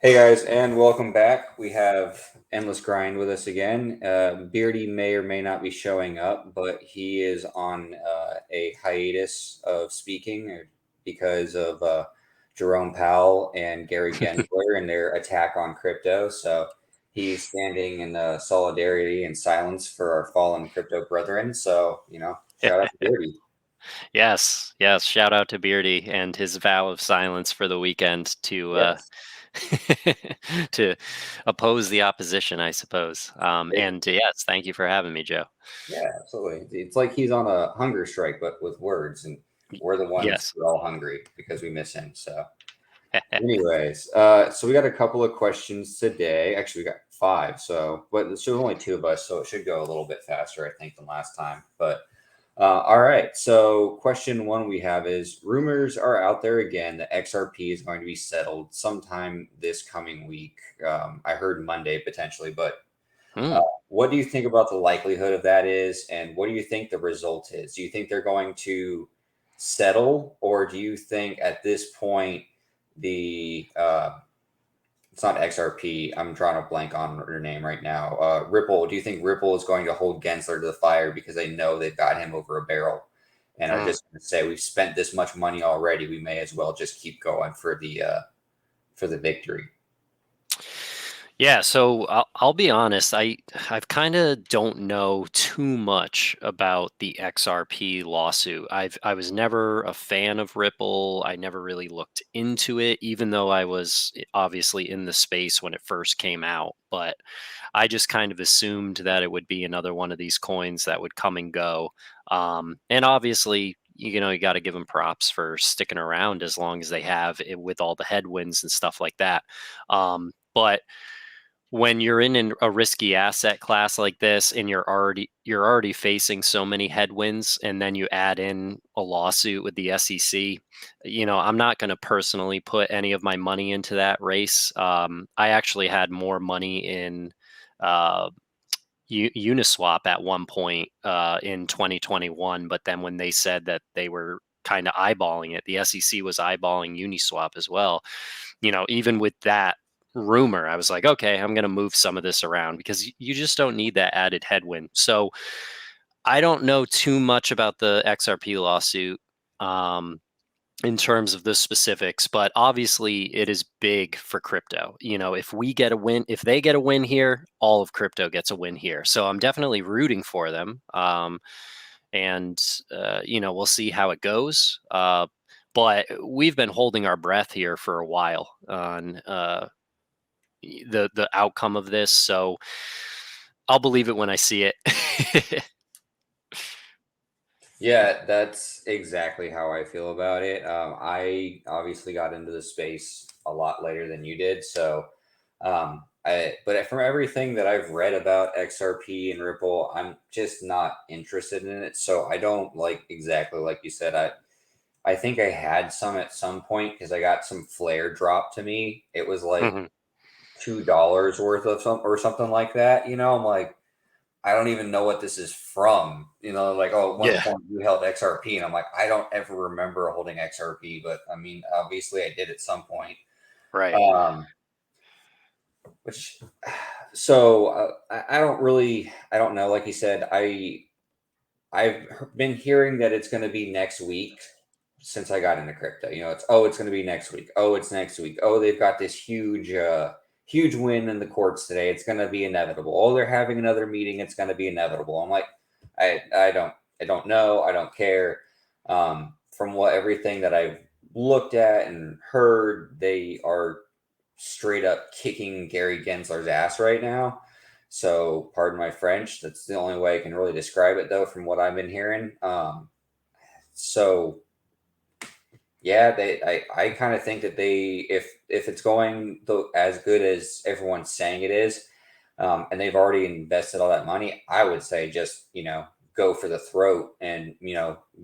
Hey guys, and welcome back. We have Endless Grind with us again. Beardy may or may not be showing up, but he is on a hiatus of speaking because of Jerome Powell and Gary Gensler and their attack on crypto. So he's standing in solidarity and silence for our fallen crypto brethren. So, shout out to Beardy. Yes. Shout out to Beardy and his vow of silence for the weekend to Yes. to oppose the opposition, I suppose. And yes, thank you for having me, Joe. Yeah, absolutely. It's like he's on a hunger strike, but with words, and we're the ones Yes. who are all hungry because we miss him. So, anyways, so we got a couple of questions today. Actually, we got five. So, but there's only two of us, so it should go a little bit faster, I think, than last time. But all right. So, question one we have is: rumors are out there again that XRP is going to be settled sometime this coming week. I heard Monday potentially, but Hmm. what do you think about the likelihood of that is, and what do you think the result is? Do you think they're going to settle, or do you think at this point the it's not XRP? I'm drawing a blank on her name right now. Ripple. Do you think Ripple is going to hold Gensler to the fire because they know they've got him over a barrel, and are Hmm. just going to say we've spent this much money already? We may as well just keep going for the victory. Yeah, so I'll be honest. I've kind of don't know too much about the XRP lawsuit. I was never a fan of Ripple. I never really looked into it, even though I was obviously in the space when it first came out. But I just kind of assumed that it would be another one of these coins that would come and go. And obviously, you got to give them props for sticking around as long as they have it with all the headwinds and stuff like that. But when you're in a risky asset class like this and you're already facing so many headwinds, and then you add in a lawsuit with the SEC, I'm not going to personally put any of my money into that race. I actually had more money in uh, Uniswap at one point in 2021, but then when they said that they were kind of eyeballing it, the SEC was eyeballing Uniswap as well. Even with that rumor, I was like, okay, I'm going to move some of this around because you just don't need that added headwind. So I don't know too much about the XRP lawsuit in terms of the specifics, but obviously it is big for crypto. If we get a win, if they get a win here, all of crypto gets a win here. So I'm definitely rooting for them. And we'll see how it goes. But we've been holding our breath here for a while on the outcome of this, so I'll believe it when I see it. Yeah, that's exactly how I feel about it. I obviously got into the space a lot later than you did, so but from everything that I've read about XRP and Ripple, I'm just not interested in it. So I don't like exactly like you said. I think I had some at some point because I got some flare drop to me. It was like Mhm. $2 worth of some or something like that. I'm like, I don't even know what this is from. Like, oh, at one Yeah, point you held XRP, and I'm like, I don't ever remember holding XRP, but I mean, obviously I did at some point. right. Um, which, so I don't know. Like you said, I've been hearing that it's going to be next week since I got into crypto. It's going to be next week. Oh, it's next week. Oh, they've got this huge win in the courts today. It's going to be inevitable. Oh, they're having another meeting. It's going to be inevitable. I'm like, I don't know. I don't care. From what everything that I've looked at and heard, they are straight up kicking Gary Gensler's ass right now. So, pardon my French. That's the only way I can really describe it, though, from what I've been hearing. So yeah, I kind of think that if it's going as good as everyone's saying it is, and they've already invested all that money, I would say just go for the throat and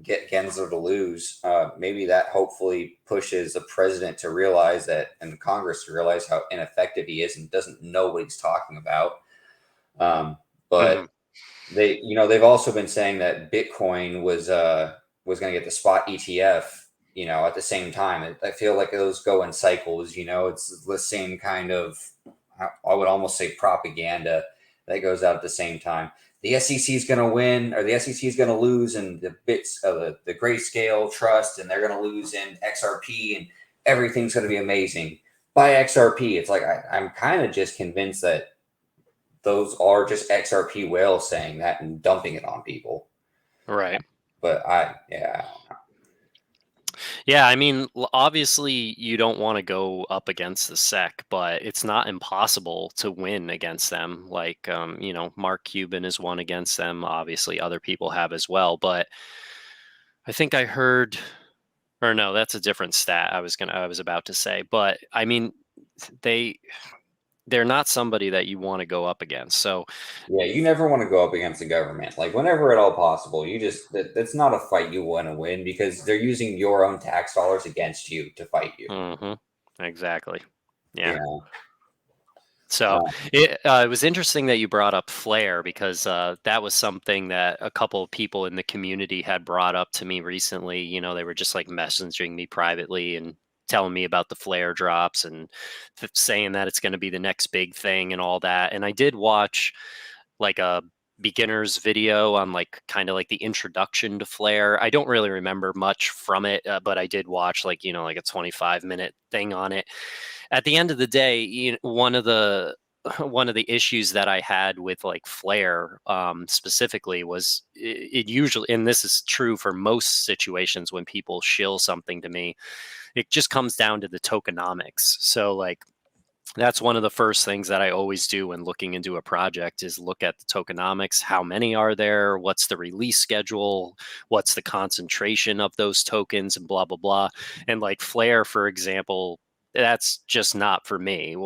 get Gensler to lose. Maybe that hopefully pushes the president to realize that, and the Congress to realize how ineffective he is and doesn't know what he's talking about. But Mhm. they've also been saying that Bitcoin was going to get the spot ETF. at the same time. I feel like those go in cycles. It's the same kind of, I would almost say, propaganda that goes out at the same time. The SEC is going to win, or the SEC is going to lose in the bits of the grayscale trust, and they're going to lose in XRP, and everything's going to be amazing. Buy XRP. It's like I'm kind of just convinced that those are just XRP whales saying that and dumping it on people. Right. But yeah, Yeah, I mean, obviously you don't want to go up against the SEC, but it's not impossible to win against them. Like, Mark Cuban has won against them. Obviously, other people have as well. But I think I heard, or no, that's a different stat. I was about to say, but I mean, they they're not somebody that you want to go up against. So, yeah, you never want to go up against the government. Like whenever at all possible, that's not a fight you want to win because they're using your own tax dollars against you to fight you. exactly. Yeah. You know, So uh, it was interesting that you brought up Flair because that was something that a couple of people in the community had brought up to me recently. They were just like messaging me privately and telling me about the Flair drops and saying that it's going to be the next big thing and all that. And I did watch like a beginner's video on like kind of like the introduction to Flair. I don't really remember much from it, but I did watch like a 25-minute thing on it. At the end of the day, one of the issues that I had with like Flair specifically was it usually, and this is true for most situations when people shill something to me, it just comes down to the tokenomics. So like that's one of the first things that I always do when looking into a project is look at the tokenomics. How many are there? What's the release schedule? What's the concentration of those tokens and blah, blah, blah. And like Flare, for example, that's just not for me.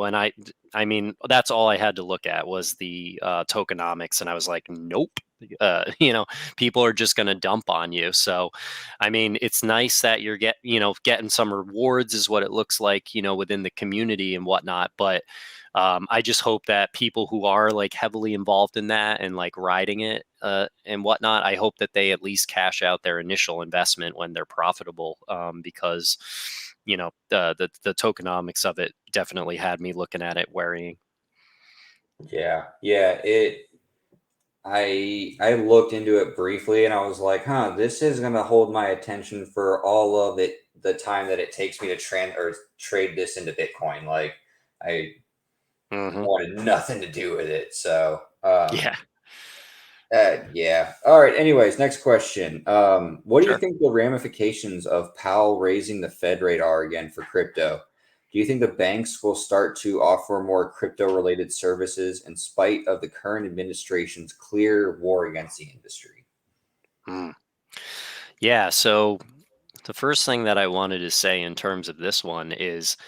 I mean, that's all I had to look at was the tokenomics. And I was like, nope. Uh, you know, People are just going to dump on you. So, I mean, it's nice that you're getting some rewards is what it looks like, within the community and whatnot. But I just hope that people who are like heavily involved in that and like riding it and whatnot, I hope that they at least cash out their initial investment when they're profitable, because the tokenomics of it definitely had me looking at it worrying. yeah. I looked into it briefly and I was like, huh, this is gonna hold my attention for all of it, the time that it takes me to trade this into Bitcoin. Like I Hmm. wanted nothing to do with it. So Yeah, yeah. All right. Anyways, next question. What do you sure. think the ramifications of Powell raising the Fed rate are again for crypto? Do you think the banks will start to offer more crypto related services in spite of the current administration's clear war against the industry? Mm. Yeah. So the first thing that I wanted to say in terms of this one is,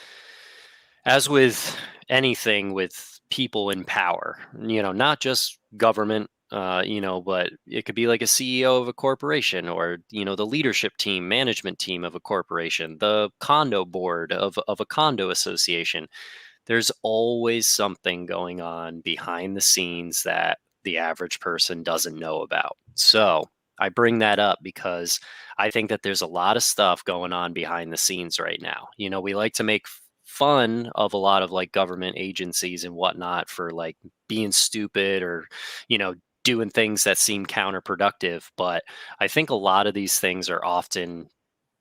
as with anything with people in power, not just government, but it could be like a CEO of a corporation or, the leadership team, management team of a corporation, the condo board of a condo association. There's always something going on behind the scenes that the average person doesn't know about. So I bring that up because I think that there's a lot of stuff going on behind the scenes right now. We like to make fun of a lot of like government agencies and whatnot for like being stupid or, you know, doing things that seem counterproductive. But I think a lot of these things are often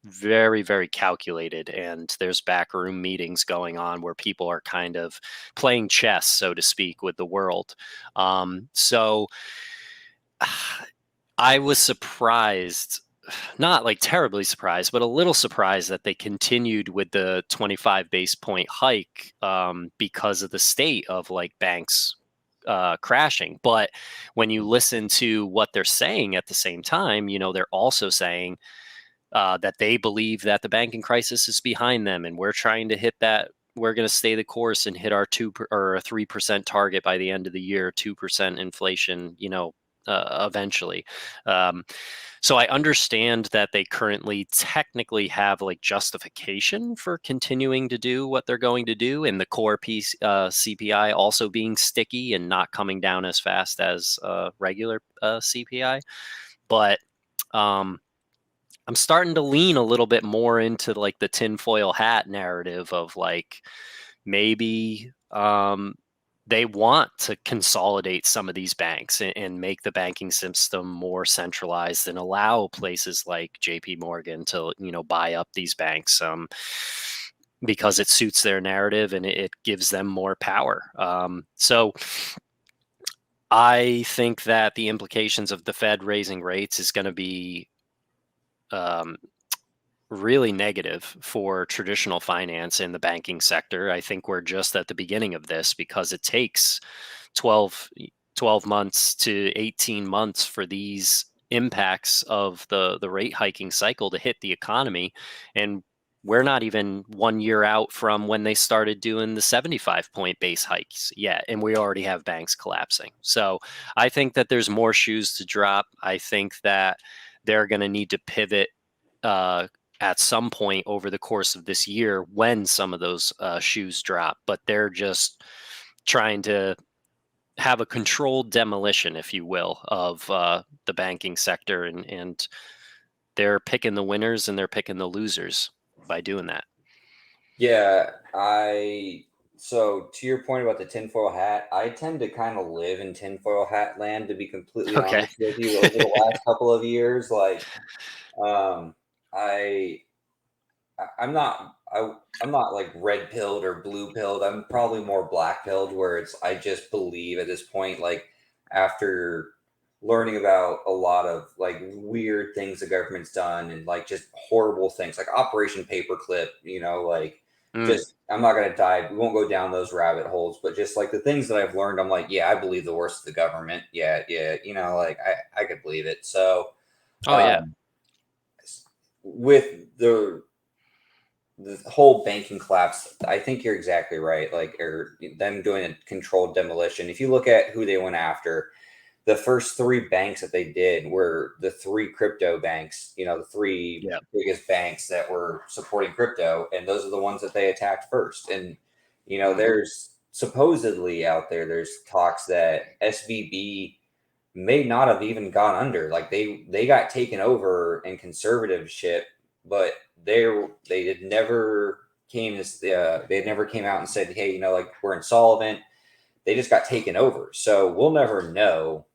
very, very calculated, and there's backroom meetings going on where people are kind of playing chess, so to speak, with the world. So I was surprised, not like terribly surprised, but a little surprised that they continued with the 25 base point hike, because of the state of like banks crashing. But when you listen to what they're saying at the same time, they're also saying that they believe that the banking crisis is behind them, and we're trying to hit that. We're going to stay the course and hit our 3% target by the end of the year, 2% inflation. Eventually. Um, so I understand that they currently technically have like justification for continuing to do what they're going to do, and the core piece CPI also being sticky and not coming down as fast as regular CPI. But um, I'm starting to lean a little bit more into like the tinfoil hat narrative of like maybe they want to consolidate some of these banks and make the banking system more centralized and allow places like JP Morgan to, buy up these banks, because it suits their narrative and it gives them more power. So I think that the implications of the Fed raising rates is going to be um, really negative for traditional finance in the banking sector. I think we're just at the beginning of this because it takes 12, 12 months to 18 months for these impacts of the rate hiking cycle to hit the economy. And we're not even 1 year out from when they started doing the 75-point base hikes yet. And we already have banks collapsing. So I think that there's more shoes to drop. I think that they're going to need to pivot uh, at some point over the course of this year when some of those shoes drop. But they're just trying to have a controlled demolition, if you will, of the banking sector, and they're picking the winners and they're picking the losers by doing that. Yeah, so to your point about the tinfoil hat, I tend to kind of live in tinfoil hat land, to be completely Okay. honest with you, over the last couple of years. Um, I I'm not like red pilled or blue pilled. I'm probably more black pilled, where it's I just believe at this point, like after learning about a lot of like weird things the government's done and like just horrible things like Operation Paperclip, like Mm. just I'm not gonna dive, we won't go down those rabbit holes, but just like the things that I've learned, I'm like, yeah, I believe the worst of the government. Yeah, yeah, like I could believe it. So Oh yeah. um with the whole banking collapse, I think you're exactly right. Like, or them doing a controlled demolition. If you look at who they went after, the first three banks that they did were the three crypto banks, the three Yeah. biggest banks that were supporting crypto. And those are the ones that they attacked first. And, Hmm. there's supposedly out there, there's talks that SVB may not have even gone under. Like they got taken over in conservatorship, but they had never they had never came out and said, hey, like we're insolvent. They just got taken over. So we'll never know,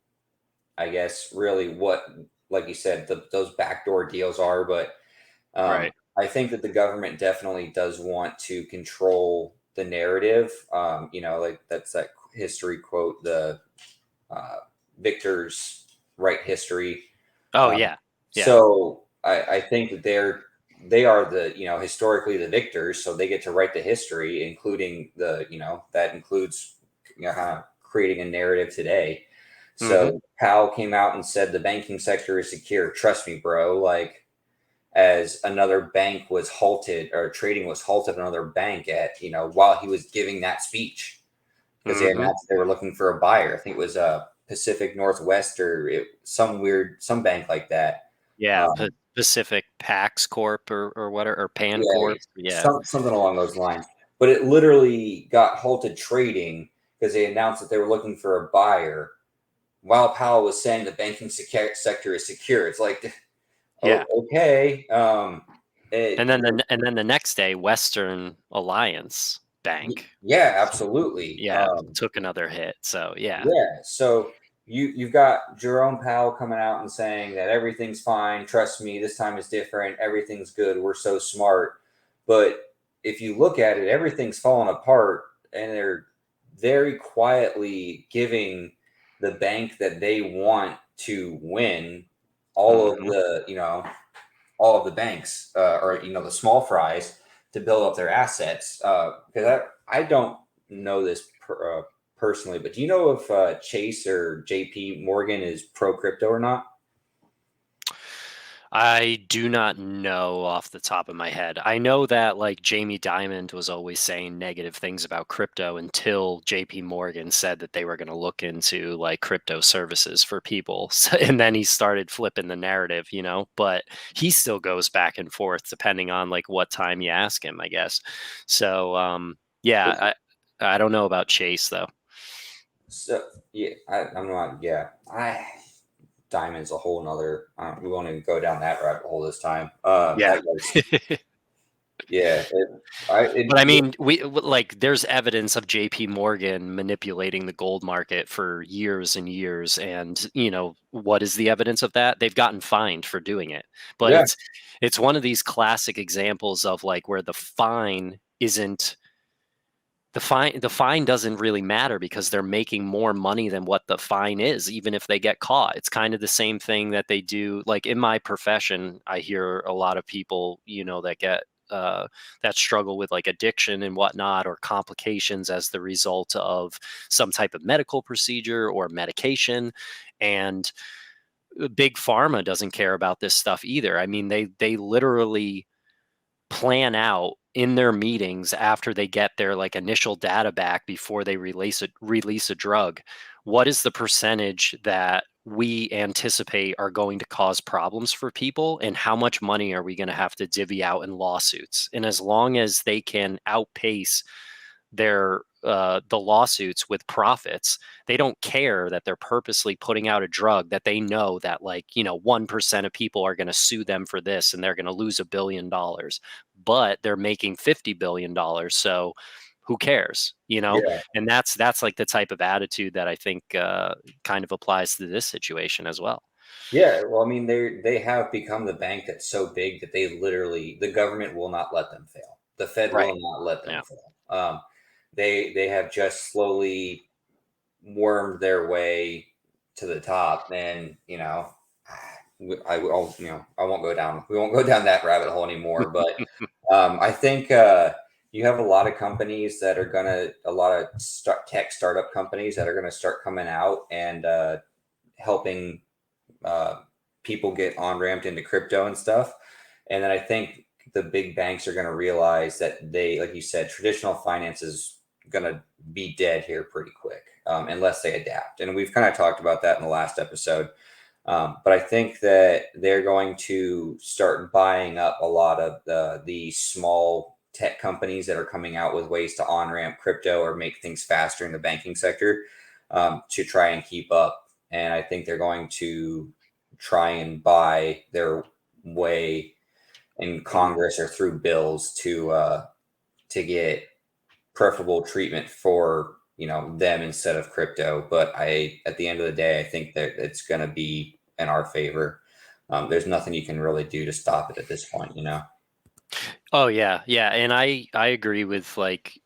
I guess, really what, like you said, those backdoor deals are. But Right. I think that the government definitely does want to control the narrative. Like that's that history quote, the uh, victors write history. Oh Um, yeah. Yeah. so I think that they are the historically the victors, so they get to write the history, including the that includes kind of creating a narrative today. Hmm. So Powell came out and said the banking sector is secure. Trust me, bro. Like as another bank was halted or trading was halted, another bank at while he was giving that speech because they Hmm. announced they were looking for a buyer. I think it was Pacific Northwest or some bank like that. Yeah. Um, Pacific Pax Corp or what, or Pan yeah, Corp. Yeah. something along those lines. But it literally got halted trading because they announced that they were looking for a buyer while Powell was saying the banking sector is secure. It's like, Yeah. okay, And then the next day, Western Alliance Bank, yeah, absolutely. yeah, took another hit. So yeah. Yeah. So you've got Jerome Powell coming out and saying that everything's fine. Trust me, this time is different. Everything's good. We're so smart. But if you look at it, everything's falling apart, and they're very quietly giving the bank that they want to win all of Hmm. the all of the banks or the small fries to build up their assets. Because I don't know this personally, but do you know if Chase or JP Morgan is pro crypto or not? I do not know off the top of my head. I know that like Jamie Dimon was always saying negative things about crypto until JP Morgan said that they were going to look into like crypto services for people. So, and then he started flipping the narrative, but he still goes back and forth depending on like what time you ask him, I guess. So, yeah, I don't know about Chase though. So yeah, I'm not. Yeah, I diamond's a whole nother. We won't even go down that rabbit hole this time. Yeah. That was yeah. But I mean, like there's evidence of JP Morgan manipulating the gold market for years and years, and what is the evidence of that? They've gotten fined for doing it. But yeah, it's one of these classic examples of like where the fine isn't the fine doesn't really matter because they're making more money than what the fine is, even if they get caught. It's kind of the same thing that they do. Like in my profession, I hear a lot of people, that get that struggle with like addiction and whatnot, or complications as the result of some type of medical procedure or medication. And big pharma doesn't care about this stuff either. I mean, they literally plan out in their meetings after they get their like initial data back before they release a drug. What is the percentage that we anticipate are going to cause problems for people, and how much money are we going to have to divvy out in lawsuits? And as long as they can outpace the lawsuits with profits, they don't care that they're purposely putting out a drug that they know that, like, 1% of people are going to sue them for this and they're going to lose $1 billion, but they're making $50 billion. So who cares? yeah, And that's like the type of attitude that I think kind of applies to this situation as well. yeah. Well, I mean, they have become the bank that's so big that the government will not let them fail. The Fed Right. will not let them Yeah. fail. They have just slowly wormed their way to the top, and I won't go down. We won't go down that rabbit hole anymore. But I think you have a lot of companies that are a lot of tech startup companies that are gonna start coming out and helping uh, people get on ramped into crypto and stuff. And then I think the big banks are going to realize that like you said, traditional finance is going to be dead here pretty quick, unless they adapt. And we've kind of talked about that in the last episode. But I think that they're going to start buying up a lot of the small tech companies that are coming out with ways to on ramp crypto or make things faster in the banking sector, to try and keep up. And I think they're going to try and buy their way in Mhm. Congress or through bills to get preferable treatment for them instead of crypto. But at the end of the day, I think that it's going to be in our favor. There's nothing you can really do to stop it at this point. Oh yeah, yeah, and I agree with like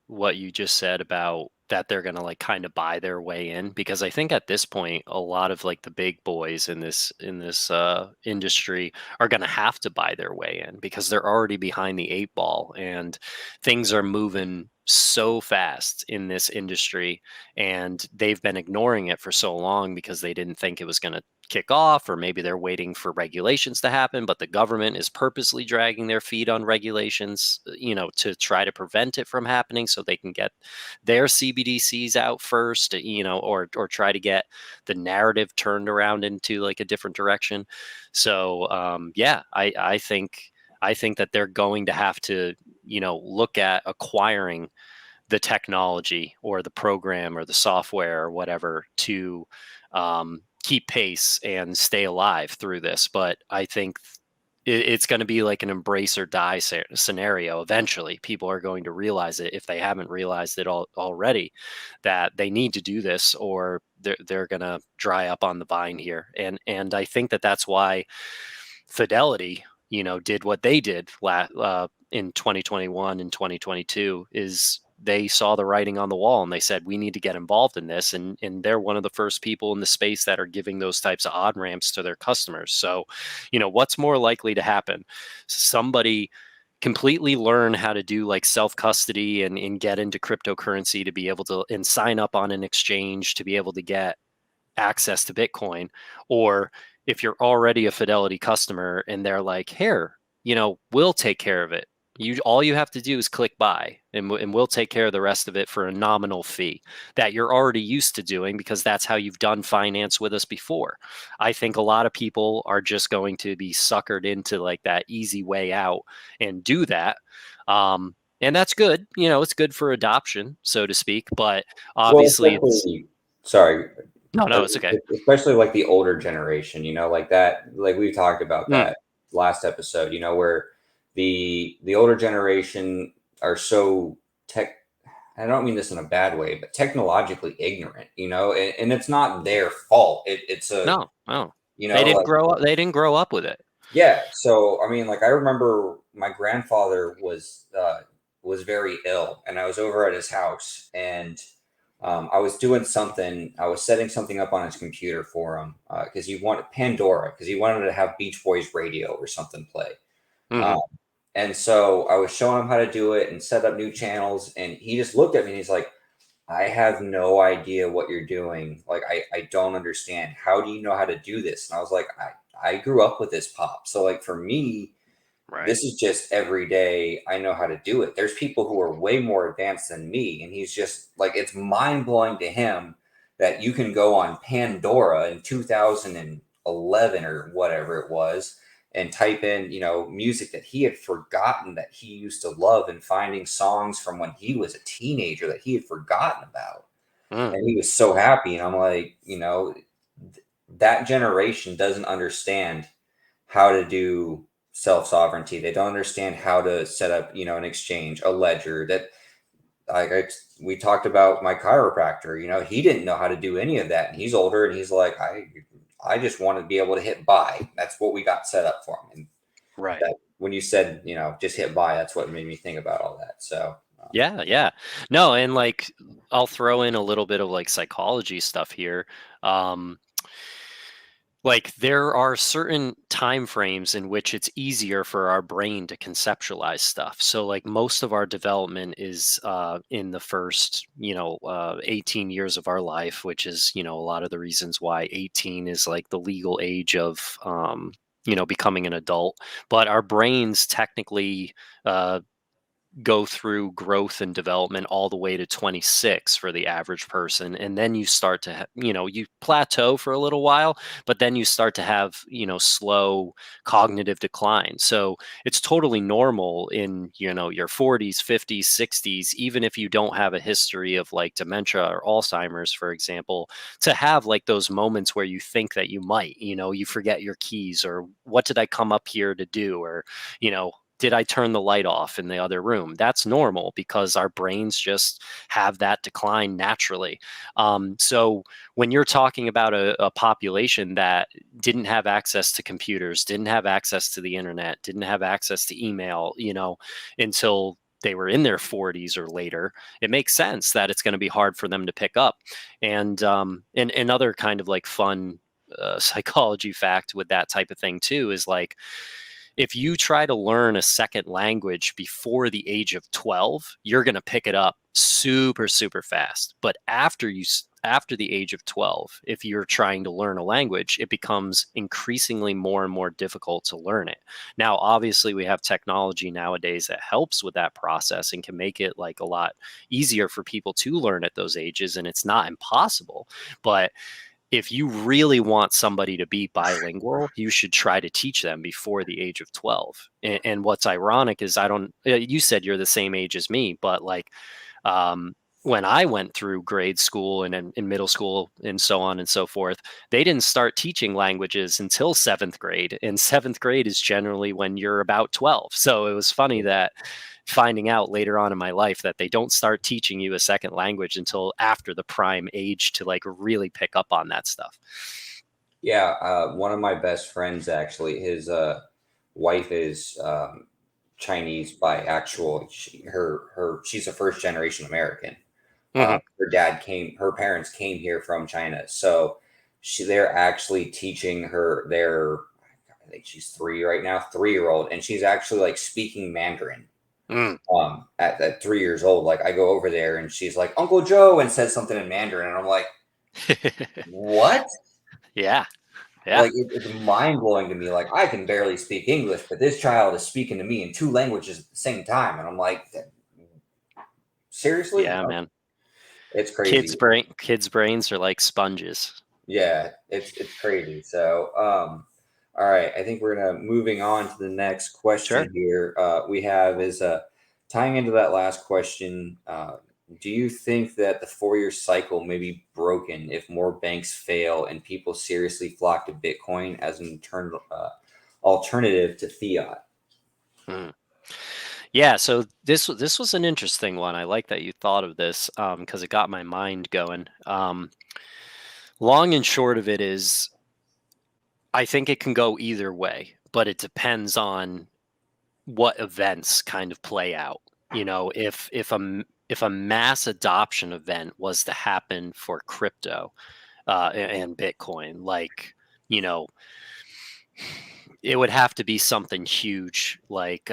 what you just said about that they're gonna like kind of buy their way in, because I think at this point a lot of like the big boys in this industry are gonna have to buy their way in because they're already behind the eight ball, and things are moving so fast in this industry, and they've been ignoring it for so long because they didn't think it was gonna kick off, or maybe they're waiting for regulations to happen, but the government is purposely dragging their feet on regulations, to try to prevent it from happening so they can get their CBDCs out first, or try to get the narrative turned around into like a different direction. So yeah, I think that they're going to have to look at acquiring the technology or the program or the software or whatever to keep pace and stay alive through this. But I think it's going to be like an embrace or die scenario. Eventually, people are going to realize it if they haven't realized it already, that they need to do this, or they're going to dry up on the vine here. And I think that that's why Fidelity, did what they did in 2021 and 2022, is they saw the writing on the wall and they said, we need to get involved in this. And they're one of the first people in the space that are giving those types of on ramps to their customers. So, what's more likely to happen? Somebody completely learn how to do like self custody and get into cryptocurrency to be able to and sign up on an exchange to be able to get access to Bitcoin, or if you're already a Fidelity customer and they're like, here, we'll take care of it. All you have to do is click buy, and we'll take care of the rest of it for a nominal fee that you're already used to doing because that's how you've done finance with us before. I think a lot of people are just going to be suckered into like that easy way out and do that. And that's good. It's good for adoption, so to speak. But Well, obviously, it's especially, sorry. No, Uh, no, it's okay. especially like the older generation, like that, like we talked about Mm, that last episode, where the older generation are so tech. I don't mean this in a bad way, but technologically ignorant, and it's not their fault. It's a, no, no. They didn't like, grow up. They didn't grow up with it. yeah. So I mean, like I remember my grandfather was very ill, and I was over at his house, and I was doing something. I was setting something up on his computer for him because he wanted Pandora because he wanted to have Beach Boys radio or something play. Hmm. Um, and so I was showing him how to do it and set up new channels, and he just looked at me and he's like, I have no idea what you're doing. Like, I don't understand. How do you know how to do this? And I was like, I grew up with this pop. So, like, for me, Right. this is just every day I know how to do it. There's people who are way more advanced than me. And he's just like, it's mind blowing to him that you can go on Pandora in 2011 or whatever it was and type in, music that he had forgotten that he used to love and finding songs from when he was a teenager that he had forgotten about. Mm, And he was so happy. And I'm like, that generation doesn't understand how to do self sovereignty. They don't understand how to set up, an exchange, a ledger. That like we talked about my chiropractor. He didn't know how to do any of that, and he's older, and he's like, I just want to be able to hit buy. That's what we got set up for him. And right. that when you said, just hit buy, that's what made me think about all that. So Yeah, yeah. No, and like I'll throw in a little bit of like psychology stuff here. Um, like there are certain time frames in which it's easier for our brain to conceptualize stuff. So like most of our development is in the first 18 years of our life, which is a lot of the reasons why 18 is like the legal age of becoming an adult. But our brains technically go through growth and development all the way to 26 for the average person, and then you start to you plateau for a little while, but then you start to have slow cognitive decline. So it's totally normal in your 40s, 50s, 60s, even if you don't have a history of like dementia or Alzheimer's, for example, to have like those moments where you think that you might, you forget your keys, or what did I come up here to do, or you know did I turn the light off in the other room? That's normal because our brains just have that decline naturally. So when you're talking about a population that didn't have access to computers, didn't have access to the internet, didn't have access to email, until they were in their 40s or later, it makes sense that it's going to be hard for them to pick up. And another kind of like fun psychology fact with that type of thing too is like if you try to learn a second language before the age of 12, you're going to pick it up super, super fast. But after the age of 12, if you're trying to learn a language, it becomes increasingly more and more difficult to learn it. Now, obviously, we have technology nowadays that helps with that process and can make it like a lot easier for people to learn at those ages. And it's not impossible, but if you really want somebody to be bilingual, you should try to teach them before the age of 12. And what's ironic is I don't, you said you're the same age as me, but like um, when I went through grade school and in middle school and so on and so forth, they didn't start teaching languages until seventh grade. And seventh grade is generally when you're about 12. So it was funny that finding out later on in my life that they don't start teaching you a second language until after the prime age to like really pick up on that stuff. yeah, one of my best friends actually, his wife is Chinese by actual. She's a first generation American. Hmm. Her parents came here from China, so they're actually teaching her their. I think she's 3 right now, 3-year old, and she's actually like speaking Mandarin. Mm. At 3 years old, like I go over there and she's like Uncle Joe and says something in Mandarin, and I'm like, what? Yeah. Yeah. Like it's mind blowing to me. Like I can barely speak English, but this child is speaking to me in two languages at the same time, and I'm like, seriously? Yeah, man. It's crazy. Kids brains are like sponges. Yeah, it's crazy. So, all right, I think we're gonna moving on to the next Sure. question here. We have is tying into that last question. do you think that the 4 year cycle may be broken if more banks fail and people seriously flock to Bitcoin as an alternative to fiat? Hmm. Yeah, so this was an interesting one. I like that you thought of this because it got my mind going. Long and short of it is, I think it can go either way, but it depends on what events kind of play out. You know, if a mass adoption event was to happen for crypto and Bitcoin, like, you know, it would have to be something huge, like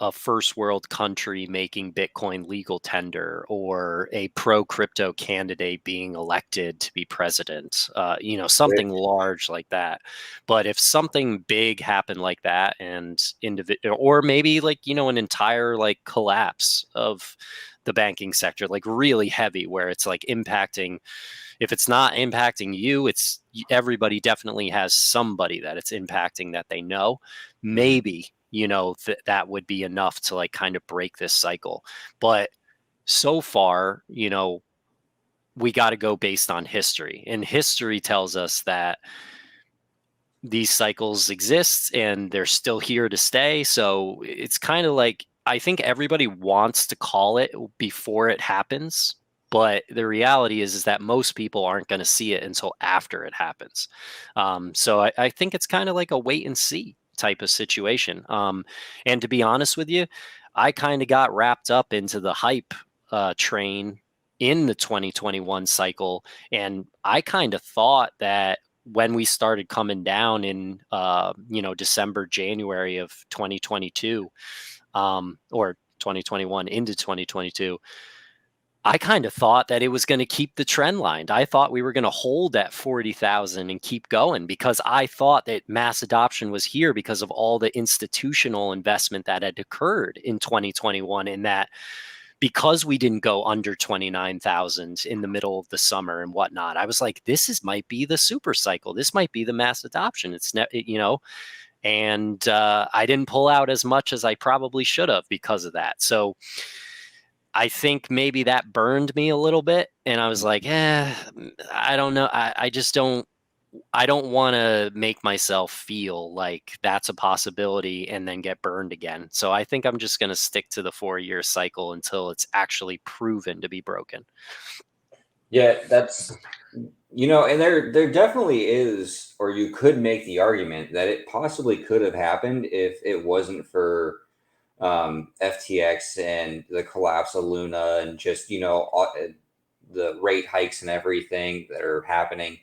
a first world country making Bitcoin legal tender, or a pro crypto candidate being elected to be president. You know, something large like that. But if something big happened like that, and or maybe like, you know, an entire like collapse of the banking sector, like really heavy, where it's like impacting, if it's not impacting you, it's everybody definitely has somebody that it's impacting that they know. Mhm. Maybe, you know, that would be enough to like kind of break this cycle. But so far, you know, we got to go based on history. And history tells us that these cycles exist and they're still here to stay. So it's kind of like, I think everybody wants to call it before it happens, but the reality is that most people aren't going to see it until after it happens. So I think it's kind of like a wait and see type of situation. And to be honest with you, I kind of got wrapped up into the hype train in the 2021 cycle, and I kind of thought that when we started coming down in you know, December, January of 2022, or 2021 into 2022, I kind of thought that it was going to keep the trend line. I thought we were going to hold at 40,000 and keep going, because I thought that mass adoption was here because of all the institutional investment that had occurred in 2021, and that because we didn't go under 29,000 in the middle of the summer and whatnot, I was like, this is might be the super cycle. This might be the mass adoption. You know, and I didn't pull out as much as I probably should have because of that. So I think maybe that burned me a little bit. And I was like, I don't know. I just don't. I don't want to make myself feel like that's a possibility and then get burned again. So I think I'm just going to stick to the 4 year cycle until it's actually proven to be broken. Yeah, that's, and there definitely is, or you could make the argument that it possibly could have happened if it wasn't for FTX and the collapse of Luna, and just the rate hikes and everything that are happening.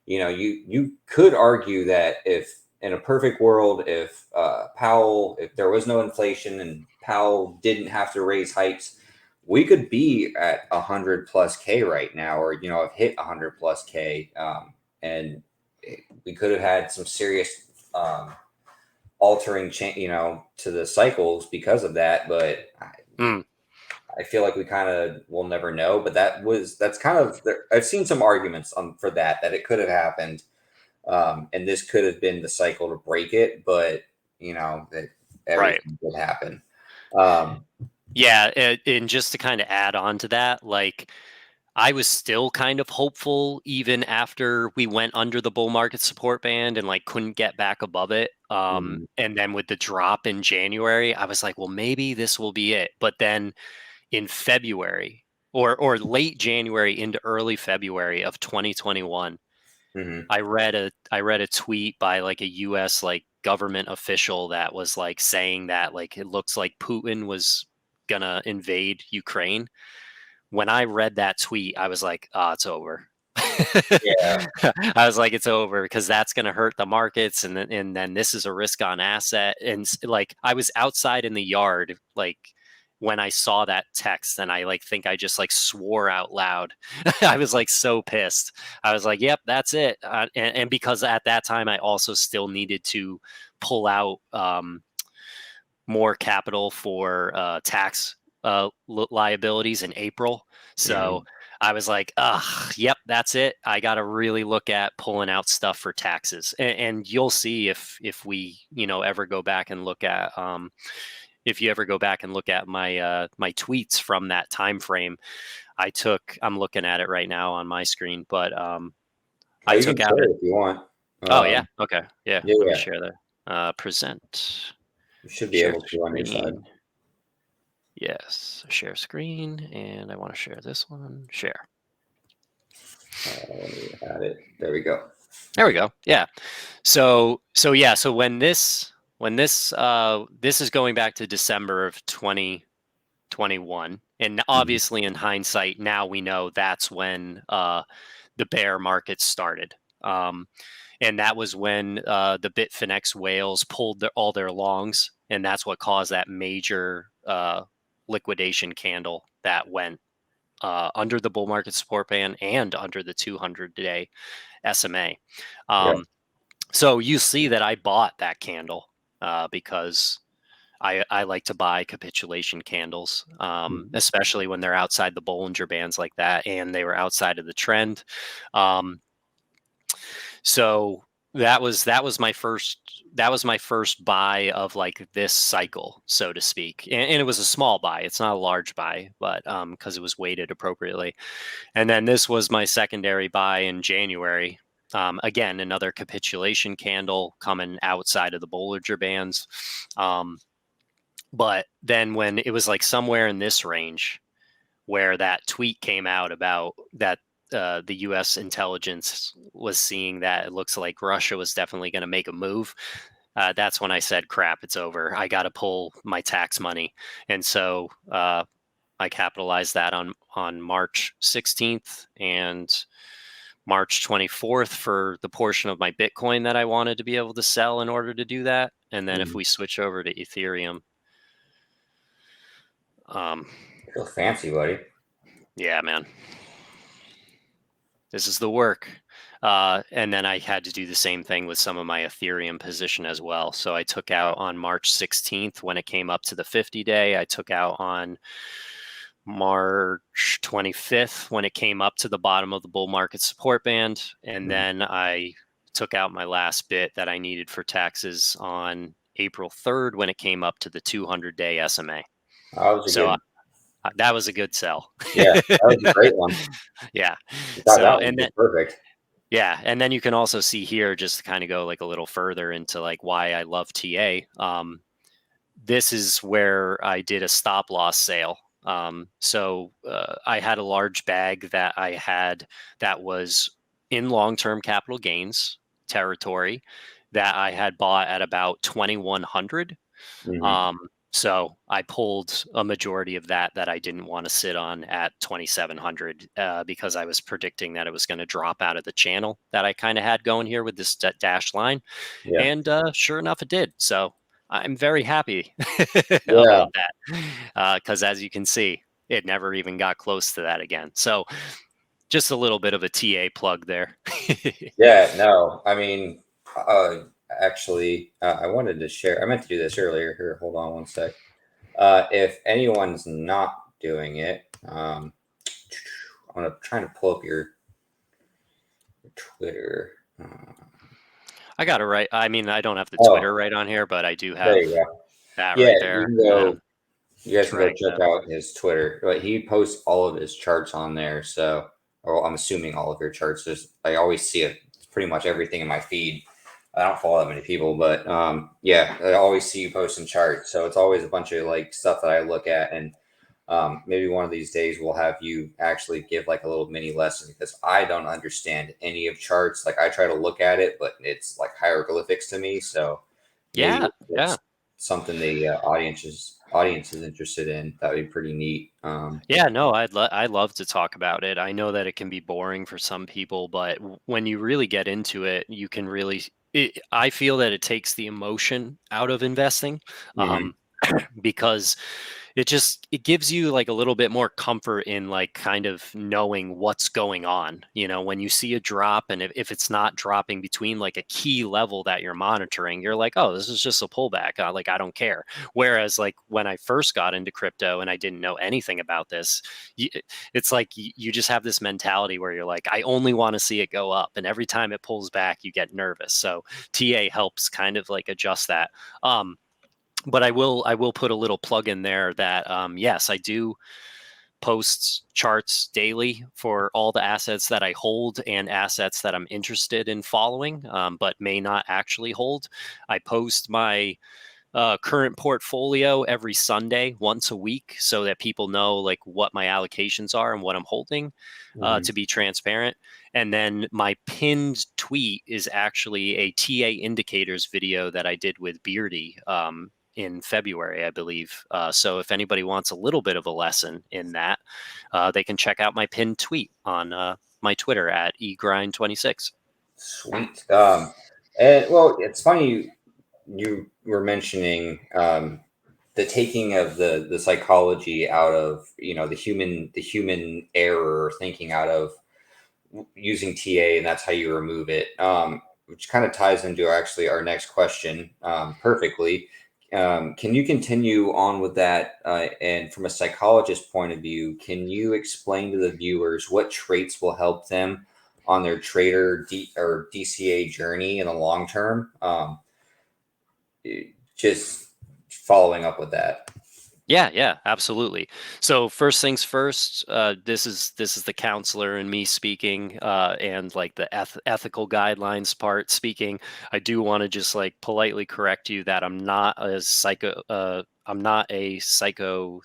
You could argue that if in a perfect world, if Powell, if there was no inflation and Powell didn't have to raise hikes, we could be at 100 plus K right now, or have hit 100 plus K, and we could have had some serious altering change, to the cycles because of that. But Mm, I feel like we kind of will never know. But that's kind of I've seen some arguments for that it could have happened, and this could have been the cycle to break it. But that right. everything could happen. Um, Yeah. And just to kind of add on to that, like, I was still kind of hopeful even after we went under the bull market support band and like couldn't get back above it. mhm, And then with the drop in January, I was like, well, maybe this will be it. But then in February, or late January into early February of 2021, mhm. I read a tweet by like a US like government official that was like saying that like it looks like Putin was gonna invade Ukraine. When I read that tweet, I was like, "Ah, it's over." Yeah. I was like, "It's over," because that's going to hurt the markets, and then this is a risk on asset. And like, I was outside in the yard, like when I saw that text, and I like think I just like swore out loud. I was like so pissed. I was like, "Yep, that's it." And because at that time, I also still needed to pull out more capital for tax liabilities in April. So Mhm. I was like, ugh, yep, that's it. I got to really look at pulling out stuff for taxes, and you'll see if we, you know, ever go back and look at if you ever go back and look at my tweets from that time frame, I'm looking at it right now on my screen, but Oh, I you can took out share it. it if you want. Oh yeah, Um, okay, yeah. yeah, Let me yeah, share that. Present, you should be share able to on your side. screen. Yes, share screen, and I want to share this one. Share. Let me add it. There we go. There we go. Yeah. So when this is going back to December of 2021, and Mhm. obviously in hindsight now we know that's when the bear market started. Um, and that was when the Bitfinex whales pulled all their longs, and that's what caused that major liquidation candle that went under the bull market support band and under the 200-day SMA. Yeah. So you see that I bought that candle because I like to buy capitulation candles, Mhm. especially when they're outside the Bollinger Bands like that, and they were outside of the trend. Um, so that was my first buy of like this cycle, so to speak, and it was a small buy. It's not a large buy, but because it was weighted appropriately. And then this was my secondary buy in January. Again, another capitulation candle coming outside of the Bollinger Bands. Um, but then when it was like somewhere in this range where that tweet came out about that the U.S. intelligence was seeing that it looks like Russia was definitely going to make a move. That's when I said, "Crap, it's over. I got to pull my tax money." And so I capitalized that on March 16th and March 24th for the portion of my Bitcoin that I wanted to be able to sell in order to do that. And then if Mhm. we switch over to Ethereum, um, Feel fancy, buddy. yeah, man, this is the work. And then I had to do the same thing with some of my Ethereum position as well. So I took out on March 16th when it came up to the 50-day. I took out on March 25th when it came up to the bottom of the bull market support band. And Mhm. then I took out my last bit that I needed for taxes on April 3rd when it came up to the 200-day SMA. That was a So good. that was a good sell. Yeah, that was a great one. Yeah. I thought So, that one and then, was perfect. yeah. And then you can also see here, just to kind of go like a little further into like why I love TA. This is where I did a stop loss sale. So I had a large bag that I had that was in long term capital gains territory that I had bought at about 2100. Hmm. Um, so I pulled a majority of that I didn't want to sit on at 2700 because I was predicting that it was going to drop out of the channel that I kind of had going here with this dash line. Yeah, And sure enough, it did. So I'm very happy yeah, about that because, as you can see, it never even got close to that again. So just a little bit of a TA plug there. yeah. No, I mean, uh, actually, I wanted to share. I meant to do this earlier. Here, hold on one sec. If anyone's not doing it, I'm trying to pull up your Twitter. I got it right. I mean, I don't have the Twitter Oh, right on here, but I do there have you go. that Yeah, right you there. can And go. I'm You guys can go drag check that. out his Twitter. But he posts all of his charts on there. So, or I'm assuming all of your charts. Just I always see it. It's pretty much everything in my feed. I don't follow that many people, but yeah, I always see you posting charts. So it's always a bunch of like stuff that I look at, and maybe one of these days we'll have you actually give like a little mini lesson because I don't understand any of charts. Like I try to look at it, but it's like hieroglyphics to me. So maybe Yeah, if yeah. it's something the audience is interested in. That would be pretty neat. Yeah, no, I'd love to talk about it. I know that it can be boring for some people, but when you really get into it, you can really. I feel that it takes the emotion out of investing, Mhm. um, because it gives you like a little bit more comfort in like kind of knowing what's going on, when you see a drop, and if it's not dropping between like a key level that you're monitoring, you're like, oh, this is just a pullback, like I don't care. Whereas like when I first got into crypto and I didn't know anything about this, it's like you just have this mentality where you're like, I only want to see it go up, and every time it pulls back you get nervous. So TA helps kind of like adjust that. um But I will put a little plug in there that yes, I do post charts daily for all the assets that I hold and assets that I'm interested in following, but may not actually hold. I post my current portfolio every Sunday, once a week, so that people know like what my allocations are and what I'm holding, Mhm. to be transparent. And then my pinned tweet is actually a TA indicators video that I did with Beardy in February, I believe. So if anybody wants a little bit of a lesson in that, they can check out my pinned tweet on my Twitter at egrind26. Sweet. And well, it's funny you were mentioning the taking of the psychology out of the human error thinking out of using TA, and that's how you remove it. Which kind of ties into actually our next question perfectly. Can you continue on with that? And from a psychologist point of view, can you explain to the viewers what traits will help them on their trader or DCA journey in the long term? Just following up with that. Yeah, yeah, absolutely. So first things first, this is the counselor and me speaking, and like the ethical guidelines part speaking. I do want to just like politely correct you that I'm not a psycho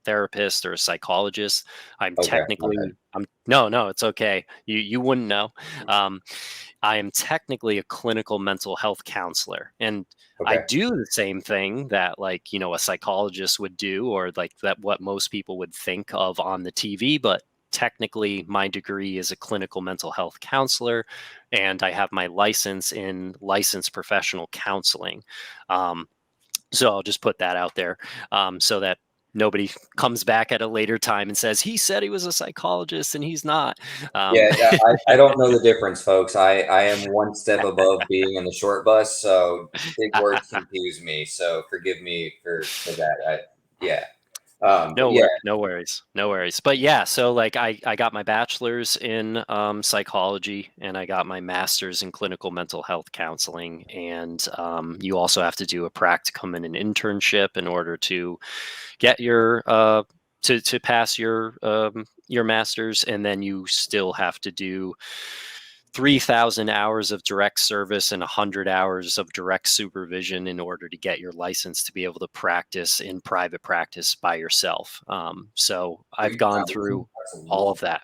therapist or a psychologist. Okay, my bad. I'm no, no, it's okay. You wouldn't know. Um, I am technically a clinical mental health counselor, and I Okay. do the same thing that like, a psychologist would do, or like that what most people would think of on the TV, but technically my degree is a clinical mental health counselor, and I have my license in licensed professional counseling. Um, so I'll just put that out there, so that nobody comes back at a later time and says he said he was a psychologist and he's not. Yeah, yeah, I don't know the difference, folks. I am one step above being in the short bus, so big words confuse me. So forgive me for that. Yeah, but yeah, No worries, no worries. But yeah, so like I got my bachelor's in psychology, and I got my master's in clinical mental health counseling, and you also have to do a practicum and an internship in order to get to pass your master's, and then you still have to do 3,000 hours of direct service and 100 hours of direct supervision in order to get your license to be able to practice in private practice by yourself. So I've gone 3,000. through That's a all lot. of that.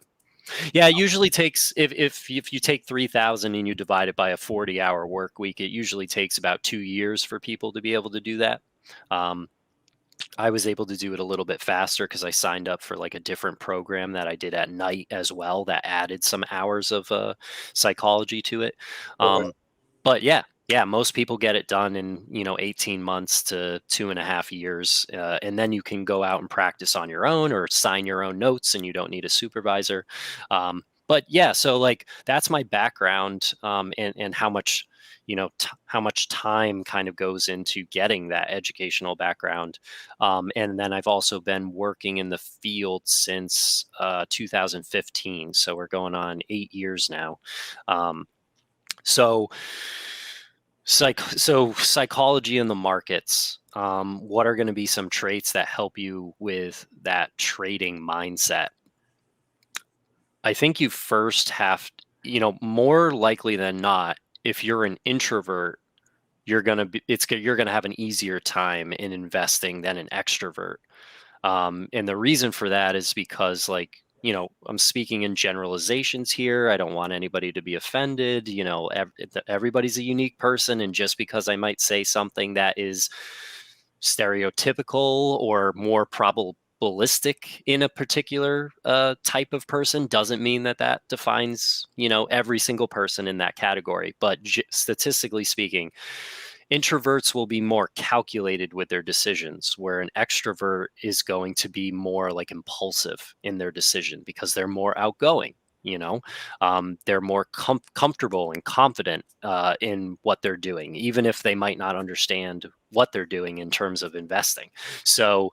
Yeah, it usually takes, if you take 3,000 and you divide it by a 40-hour work week, it usually takes about 2 years for people to be able to do that. Um, I was able to do it a little bit faster because I signed up for like a different program that I did at night as well that added some hours of psychology to it. Okay. Um, but yeah, yeah, most people get it done in 18 months to 2.5 years, and then you can go out and practice on your own or sign your own notes, and you don't need a supervisor. But yeah, so like that's my background, and how much how much time kind of goes into getting that educational background. And then I've also been working in the field since 2015. So we're going on 8 years now. Um, so, psychology in the markets. What are going to be some traits that help you with that trading mindset? I think you first have, more likely than not, if you're an introvert, you're gonna have an easier time in investing than an extrovert. And the reason for that is because, like, I'm speaking in generalizations here. I don't want anybody to be offended. Everybody's a unique person. And just because I might say something that is stereotypical or more probabilistic in a particular type of person doesn't mean that that defines, every single person in that category. But statistically speaking, introverts will be more calculated with their decisions, where an extrovert is going to be more like impulsive in their decision because they're more outgoing. They're more comfortable and confident in what they're doing, even if they might not understand what they're doing in terms of investing. So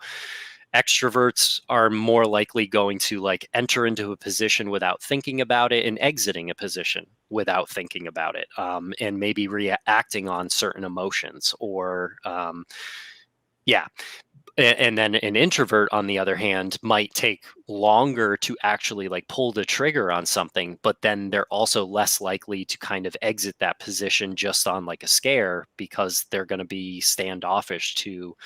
extroverts are more likely going to like enter into a position without thinking about it and exiting a position without thinking about it, and maybe reacting on certain emotions, or Yeah. And then an introvert, on the other hand, might take longer to actually like pull the trigger on something, but then they're also less likely to kind of exit that position just on like a scare, because they're going to be standoffish to,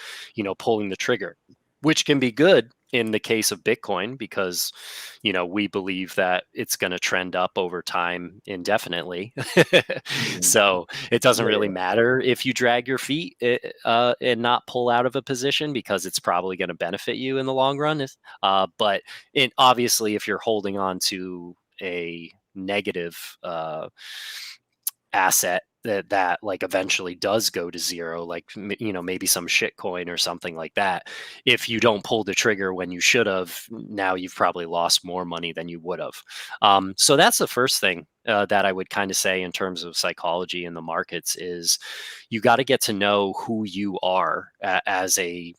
pulling the trigger, which can be good in the case of Bitcoin, because we believe that it's going to trend up over time indefinitely. Mhm. So it doesn't really Yeah. matter if you drag your feet, and not pull out of a position, because it's probably going to benefit you in the long run. But obviously, if you're holding on to a negative asset that like eventually does go to zero, like maybe some shit coin or something like that, if you don't pull the trigger when you should have, now you've probably lost more money than you would have. So that's the first thing that I would kind of say in terms of psychology in the markets is you got to get to know who you are as a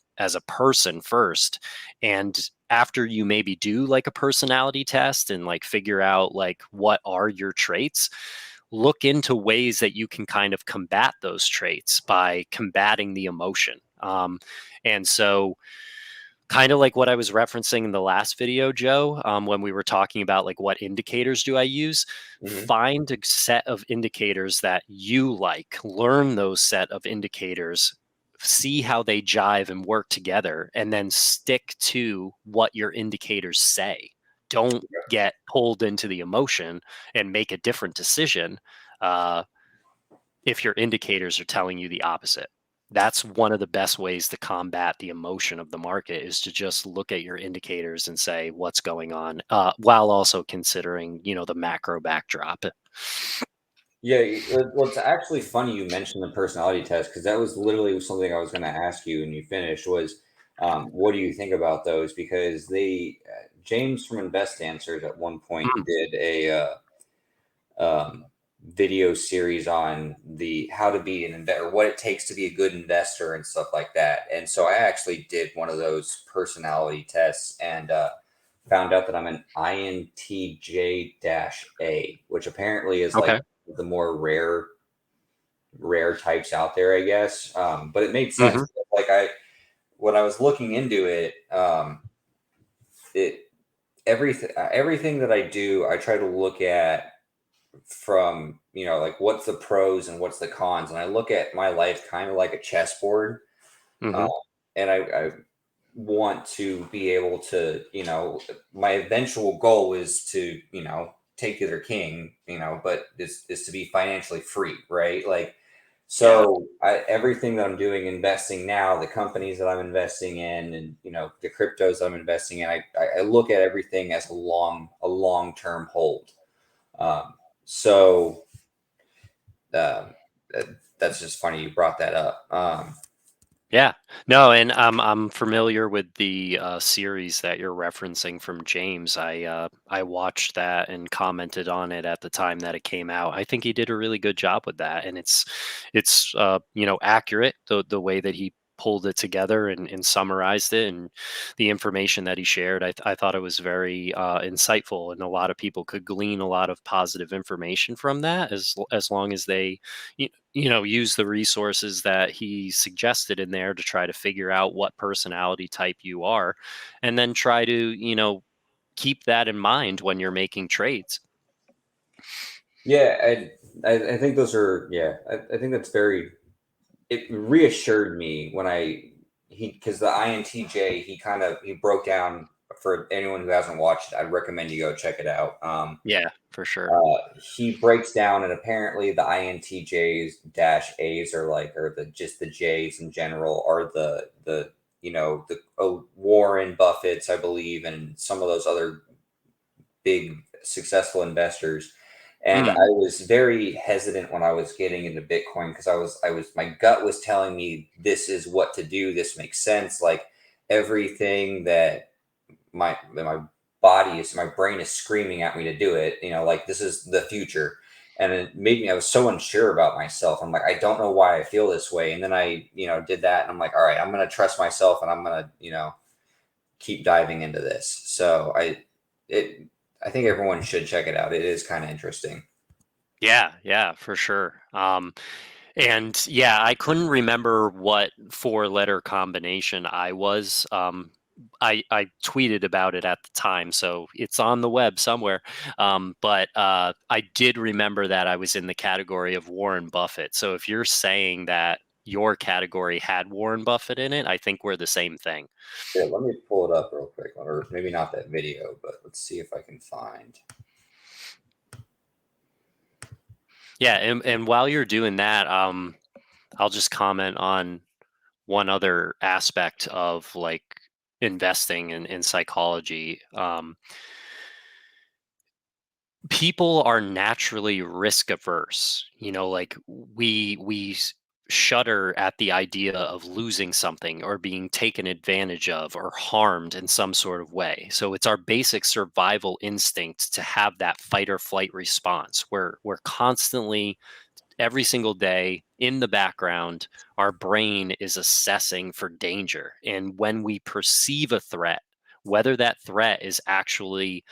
person first. And after you maybe do like a personality test and like figure out like what are your traits, look into ways that you can kind of combat those traits by combating the emotion. And so, kind of like what I was referencing in the last video, Joe, when we were talking about like what indicators do I use, Mhm. find a set of indicators that you like, learn those set of indicators, see how they jive and work together, and then stick to what your indicators say. Don't get pulled into the emotion and make a different decision uh, if your indicators are telling you the opposite. That's one of the best ways to combat the emotion of the market, is to just look at your indicators and say what's going on, while also considering, the macro backdrop. Yeah, well, it's actually funny you mentioned the personality test because that was literally something I was going to ask you, and you finished was, what do you think about those? Because James from Invest Answers at one point Mm, did a um, video series on the how to be an investor, what it takes to be a good investor, and stuff like that. And so I actually did one of those personality tests and found out that I'm an INTJ-A, which apparently is like okay. the more rare types out there, I guess. But it made sense. Hmm. Like when I was looking into it, it everything that I do, I try to look at from like what's the pros and what's the cons, and I look at my life kind of like a chessboard. Um, Hmm. and I want to be able to, my eventual goal is to, take either king, but is to be financially free, right? Like, Yeah. so everything that I'm doing, investing now, the companies that I'm investing in, and the cryptos I'm investing in, I look at everything as a long term hold. Um, so uh, that's just funny you brought that up. Yeah. No, and I'm familiar with the series that you're referencing from James. I watched that and commented on it at the time that it came out. I think he did a really good job with that, and it's accurate, the way that he pulled it together and summarized it, and the information that he shared. I thought it was very insightful, and a lot of people could glean a lot of positive information from that, as long as they use the resources that he suggested in there to try to figure out what personality type you are, and then try to keep that in mind when you're making trades. Yeah, I think those are, yeah, I think that's very, it reassured me when because the INTJ, he broke down, for anyone who hasn't watched it, I'd recommend you go check it out. Yeah, for sure. He breaks down, and apparently the INTJs dash A's are like, or just the J's in general are the Warren Buffett's, I believe, and some of those other big successful investors. And I Mm, was very hesitant when I was getting into Bitcoin because my gut was telling me this is what to do. This makes sense. Like everything that my brain is screaming at me to do it. Like this is the future. And it made me, I was so unsure about myself. I'm like, I don't know why I feel this way. And then I, did that, and I'm like, all right, I'm going to trust myself, and I'm going to, keep diving into this. So it, I think everyone should check it out. It is kind of interesting. yeah, yeah, for sure. And yeah, I couldn't remember what four-letter combination I was. I tweeted about it at the time, so it's on the web somewhere. But I did remember that I was in the category of Warren Buffett. So if you're saying that your category had Warren Buffett in it, I think we're the same thing. Yeah, let me pull it up real quick, or maybe not that video, but let's see if I can find. Yeah, and while you're doing that, I'll just comment on one other aspect of like investing in psychology. People are naturally risk averse. Like shudder at the idea of losing something or being taken advantage of or harmed in some sort of way. So it's our basic survival instinct to have that fight or flight response where we're constantly, every single day, in the background, our brain is assessing for danger. And when we perceive a threat, whether that threat is actually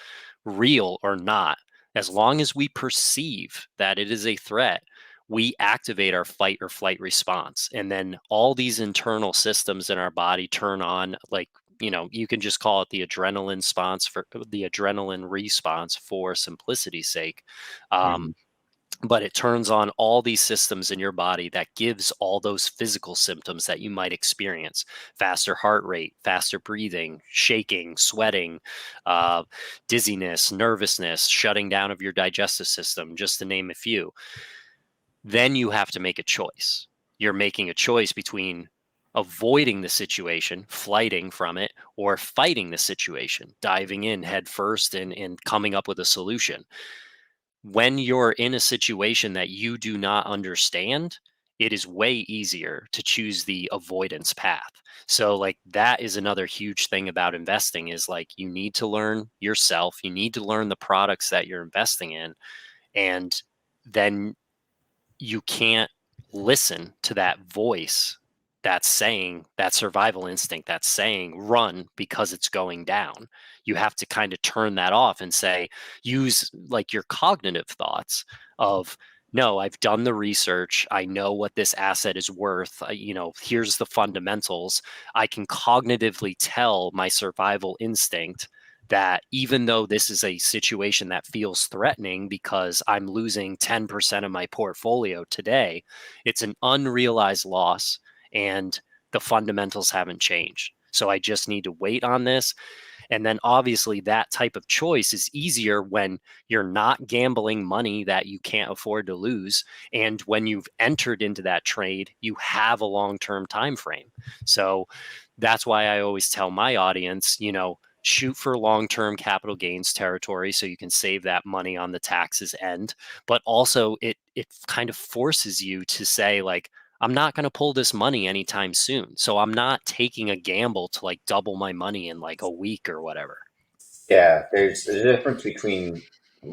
real or not, as long as we perceive that it is a threat, we activate our fight or flight response. And then all these internal systems in our body turn on, like, you can just call it the adrenaline response for simplicity's sake. Um, Mhm. but it turns on all these systems in your body that gives all those physical symptoms that you might experience: faster heart rate, faster breathing, shaking, sweating, uh, dizziness, nervousness, shutting down of your digestive system, just to name a few. Then you have to make a choice. You're making a choice between avoiding the situation, flighting from it, or fighting the situation, diving in head first and coming up with a solution. When you're in a situation that you do not understand, it is way easier to choose the avoidance path. So like that is another huge thing about investing, is like you need to learn yourself, you need to learn the products that you're investing in, and then you can't listen to that voice that's saying, that survival instinct that's saying run because it's going down. You have to kind of turn that off and say, use like your cognitive thoughts of, no, I've done the research, I know what this asset is worth, here's the fundamentals. I can cognitively tell my survival instinct that even though this is a situation that feels threatening because I'm losing 10% of my portfolio today, it's an unrealized loss and the fundamentals haven't changed. So I just need to wait on this. And then obviously that type of choice is easier when you're not gambling money that you can't afford to lose. And when you've entered into that trade, you have a long-term time frame. So that's why I always tell my audience, shoot for long-term capital gains territory so you can save that money on the taxes end. But also it kind of forces you to say, like, I'm not going to pull this money anytime soon. So I'm not taking a gamble to like double my money in like a week or whatever. Yeah, there's a difference between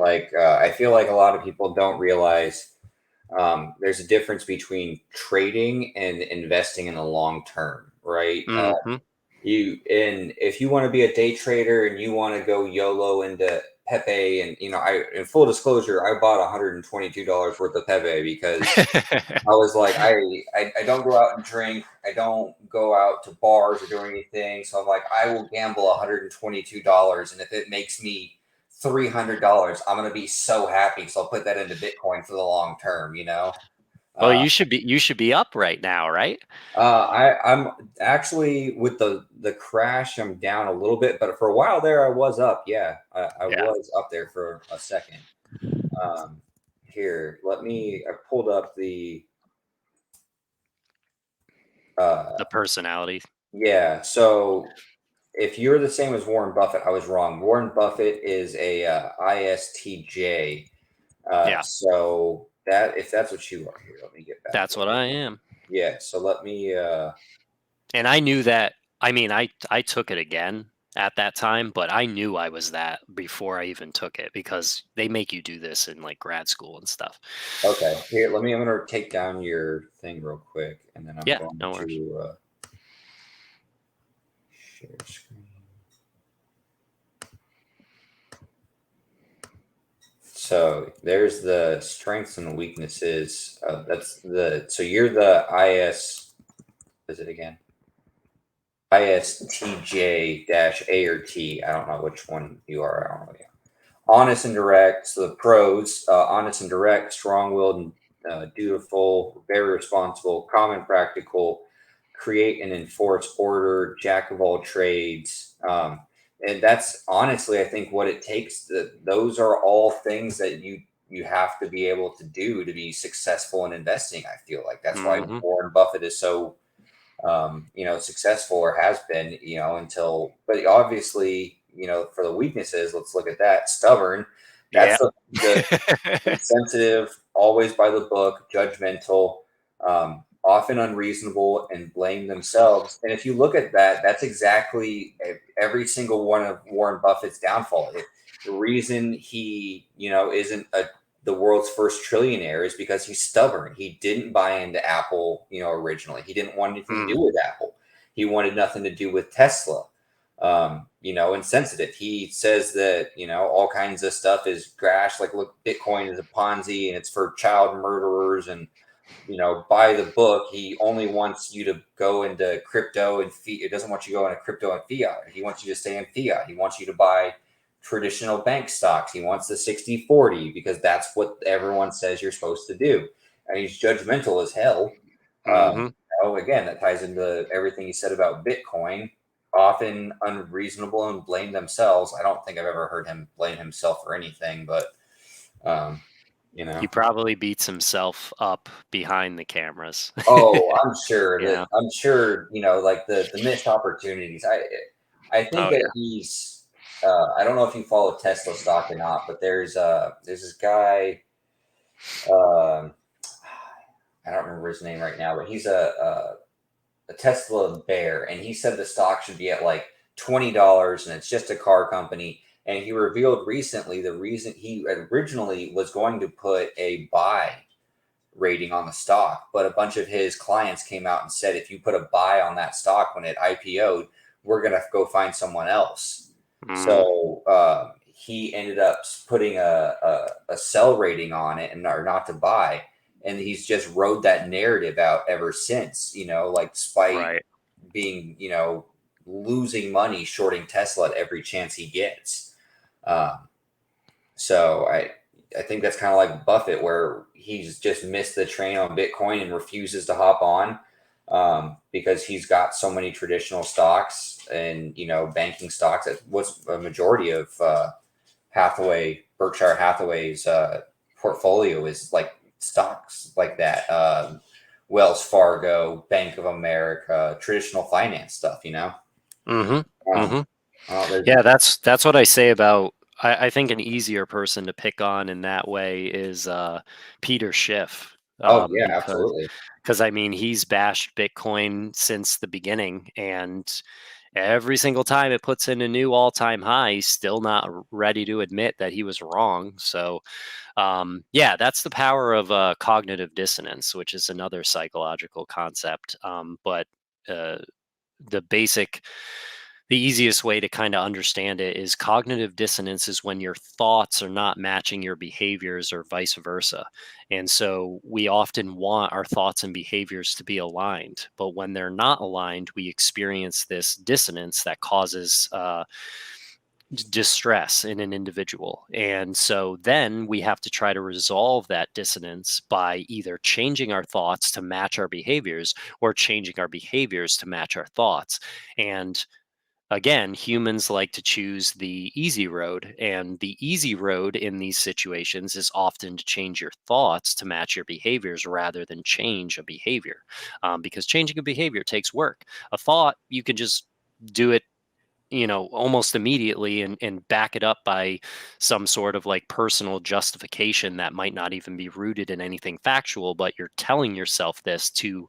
I feel like a lot of people don't realize there's a difference between trading and investing in the long term, right? Hmm. If you want to be a day trader and you want to go YOLO into Pepe, and I in full disclosure, I bought $122 worth of Pepe because I was like, I don't go out and drink. I don't go out to bars or do anything. So I'm like, I will gamble $122, and if it makes me $300, I'm gonna be so happy. So I'll put that into Bitcoin for the long term. Well, Uh, you should be up right now, right? I'm actually with the crash. I'm down a little bit, but for a while there, I was up. Yeah, I Yeah, was up there for a second. Um, Here, I pulled up the. the personality. Yeah. So if you're the same as Warren Buffett, I was wrong. Warren Buffett is a ISTJ. Yeah, So that if that's what you are here, let me get back. that's what I am. Yeah. So let me. And I knew that. I mean, I took it again at that time, but I knew I was that before I even took it because they make you do this in like grad school and stuff. Okay. Here, let me. I'm gonna take down your thing real quick, and then I'm Yeah, going no worries. to share screen. So there's the strengths and weaknesses. That's the so you're the IS. Is it again? ISTJ dash A or T. I don't know which one you are. I don't know. Honest and direct. So the pros: honest and direct, strong-willed and dutiful, very responsible, calm and practical, create and enforce order, jack of all trades. And that's honestly, I think, what it takes. Those are all things that you have to be able to do to be successful in investing. I feel like that's why Hmm. Warren Buffett is so successful or has been, until, but obviously, for the weaknesses, let's look at that. Stubborn. That's Yeah. the insensitive, always by the book, judgmental, often unreasonable, and blame themselves. And if you look at that, that's exactly every single one of Warren Buffett's downfall. The reason he, isn't the world's first trillionaire is because he's stubborn. He didn't buy into Apple, originally. He didn't want anything to Mm, do with Apple. He wanted nothing to do with Tesla. Insensitive. He says that, all kinds of stuff is trash. Like, look, Bitcoin is a Ponzi and it's for child murderers. And, by the book, he only wants you to go into crypto and fiat. It doesn't want you to go into crypto and fiat. He wants you to stay in fiat. He wants you to buy traditional bank stocks. He wants the 60/40 because that's what everyone says you're supposed to do. And he's judgmental as hell. hmm. Again, that ties into everything he said about Bitcoin, often unreasonable and blame themselves. I don't think I've ever heard him blame himself for anything, but um, you know. He probably beats himself up behind the cameras. Oh, I'm sure that Yeah. like the missed opportunities. I think Oh that yeah. he's I don't know if you follow Tesla stock or not, but there's this guy, um I don't remember his name right now, but he's a Tesla bear, and he said the stock should be at like $20, and it's just a car company. And he revealed recently the reason he originally was going to put a buy rating on the stock, but a bunch of his clients came out and said, if you put a buy on that stock when it IPO'd, we're gonna go find someone else. Mm, So he ended up putting a sell rating on it and or not to buy, and he's just rode that narrative out ever since. Like, despite right. being losing money shorting Tesla at every chance he gets. Um, so I think that's kind of like Buffett, where he's just missed the train on Bitcoin and refuses to hop on, because he's got so many traditional stocks and banking stocks. What's a majority of Berkshire Hathaway's portfolio is like stocks like that. Wells Fargo, Bank of America, traditional finance stuff. Hmm. Um, Hmm. there's Yeah, that's what I say about. I think an easier person to pick on in that way is Peter Schiff, Oh yeah, because absolutely. I mean he's bashed Bitcoin since the beginning, and every single time it puts in a new all-time high, he's still not ready to admit that he was wrong. So yeah, that's the power of cognitive dissonance, which is another psychological concept. But uh, the basic the easiest way to kind of understand it is cognitive dissonance is when your thoughts are not matching your behaviors or vice versa. And so we often want our thoughts and behaviors to be aligned, but when they're not aligned, we experience this dissonance that causes distress in an individual. And so then we have to try to resolve that dissonance by either changing our thoughts to match our behaviors or changing our behaviors to match our thoughts. And again, humans like to choose the easy road. And the easy road in these situations is often to change your thoughts to match your behaviors rather than change a behavior. Because changing a behavior takes work. A thought, you can just do it almost immediately and back it up by some sort of like personal justification that might not even be rooted in anything factual, but you're telling yourself this to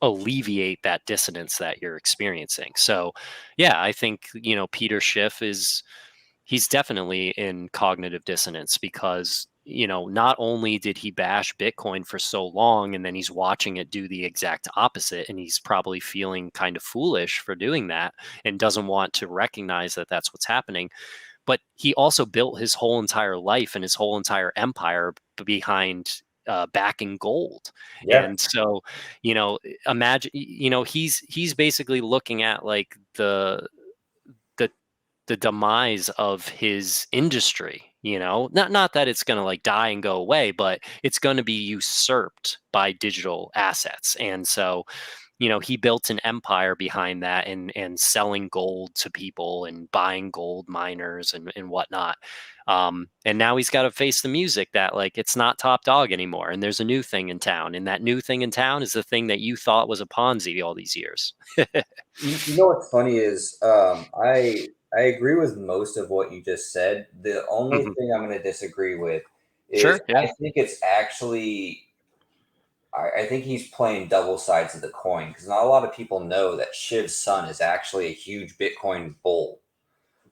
alleviate that dissonance that you're experiencing. So, yeah, I think, Peter Schiff he's definitely in cognitive dissonance because, not only did he bash Bitcoin for so long and then he's watching it do the exact opposite and he's probably feeling kind of foolish for doing that and doesn't want to recognize that that's what's happening, but he also built his whole entire life and his whole entire empire behind backing gold. Yeah. And so, imagine, he's basically looking at like the the demise of his industry. Not that it's going to like die and go away, but it's going to be usurped by digital assets. And so, he built an empire behind that, and selling gold to people and buying gold miners and whatnot. And now he's got to face the music that like it's not top dog anymore, and there's a new thing in town, and that new thing in town is the thing that you thought was a Ponzi all these years. You know what's funny is I agree with most of what you just said. The only Mhm. thing I'm going to disagree with is Sure. Yeah. I think it's actually I think he's playing double sides of the coin because not a lot of people know that Shiv's son is actually a huge Bitcoin bull.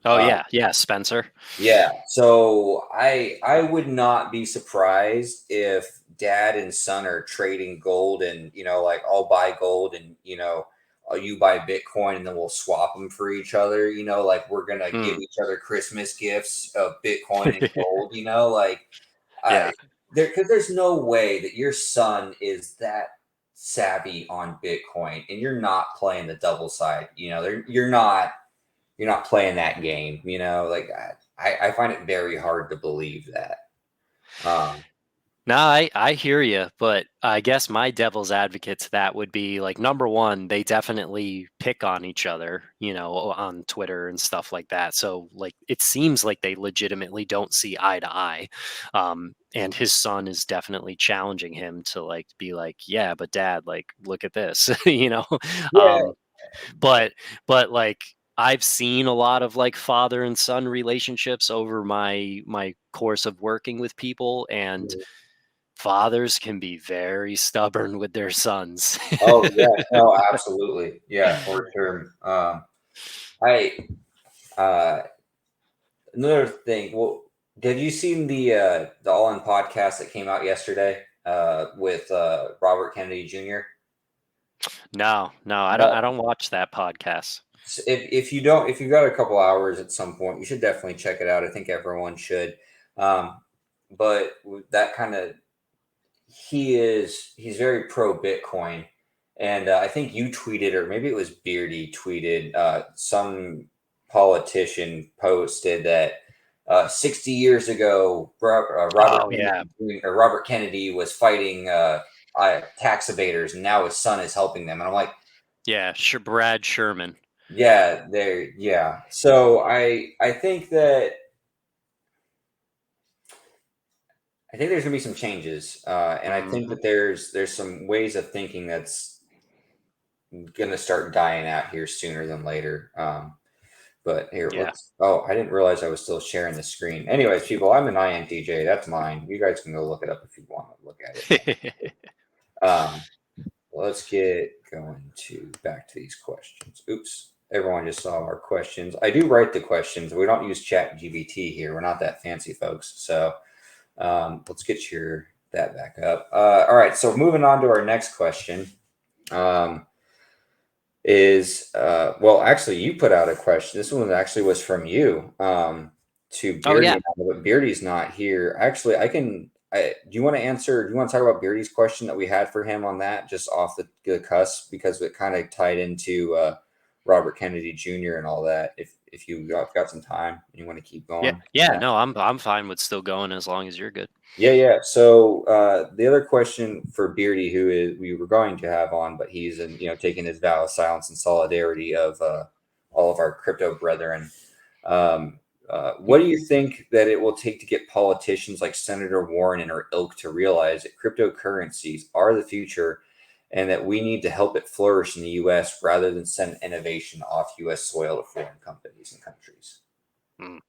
Oh Um, yeah. Yeah. Spencer. yeah, so I would not be surprised if dad and son are trading gold and like I'll buy gold and you buy Bitcoin and then we'll swap them for each other. Like we're gonna give Mm. each other Christmas gifts of Bitcoin and gold. Like I Yeah. because there's no way that your son is that savvy on Bitcoin and you're not playing the double side. You're not playing that game. Like I find it very hard to believe that. Um, No, I hear you, but I guess my devil's advocate to that would be like number one, they definitely pick on each other, on Twitter and stuff like that. So like it seems like they legitimately don't see eye to eye. And his son is definitely challenging him to like be like, yeah, but dad, like look at this, yeah, Um, but like I've seen a lot of like father and son relationships over my course of working with people, and fathers can be very stubborn with their sons. oh yeah, no, absolutely, yeah, for sure. I uh, Another thing. Well, have you seen the All In podcast that came out yesterday with Robert Kennedy Jr.? No, no, I don't watch that podcast. If you don't, if you've got a couple hours at some point, you should definitely check it out. I think everyone should. Um, but that kind of he's very pro Bitcoin, and I think you tweeted or maybe it was Beardy tweeted some politician posted that 60 years ago Oh yeah, Robert Kennedy was fighting tax evaders, and now his son is helping them, and I'm like, yeah, Brad Sherman. yeah, there, yeah. So I think there's gonna be some changes, and I think Hmm. that there's some ways of thinking that's gonna start dying out here sooner than later. But here, Yeah. let's. Oh, I didn't realize I was still sharing the screen. Anyways, people, I'm an INTJ. That's mine. You guys can go look it up if you want to look at it. Um, let's get going to back to these questions. Oops. Everyone just saw our questions. I do write the questions. We don't use Chat GBT here. We're not that fancy, folks. So let's get your that back up. All right. So moving on to our next question. Um, is well, actually you put out a question. This one actually was from you to Oh Beardy, yeah, and all, but Beardy's not here. Actually, do you want to answer? Do you want to talk about Beardy's question that we had for him on that, just off the cusp, because it kind of tied into Robert Kennedy Jr. and all that. If you got some time and you want to keep yeah, going on yeah. that. No, I'm fine with still going as long as you're good. Yeah, yeah. So the other question for Beardy, who is we were going to have on, but he's taking his vow of silence and solidarity of all of our crypto brethren. What do you think that it will take to get politicians like Senator Warren and her ilk to realize that cryptocurrencies are the future, and that we need to help it flourish in the U.S. rather than send innovation off U.S. soil to foreign companies and countries? Mm.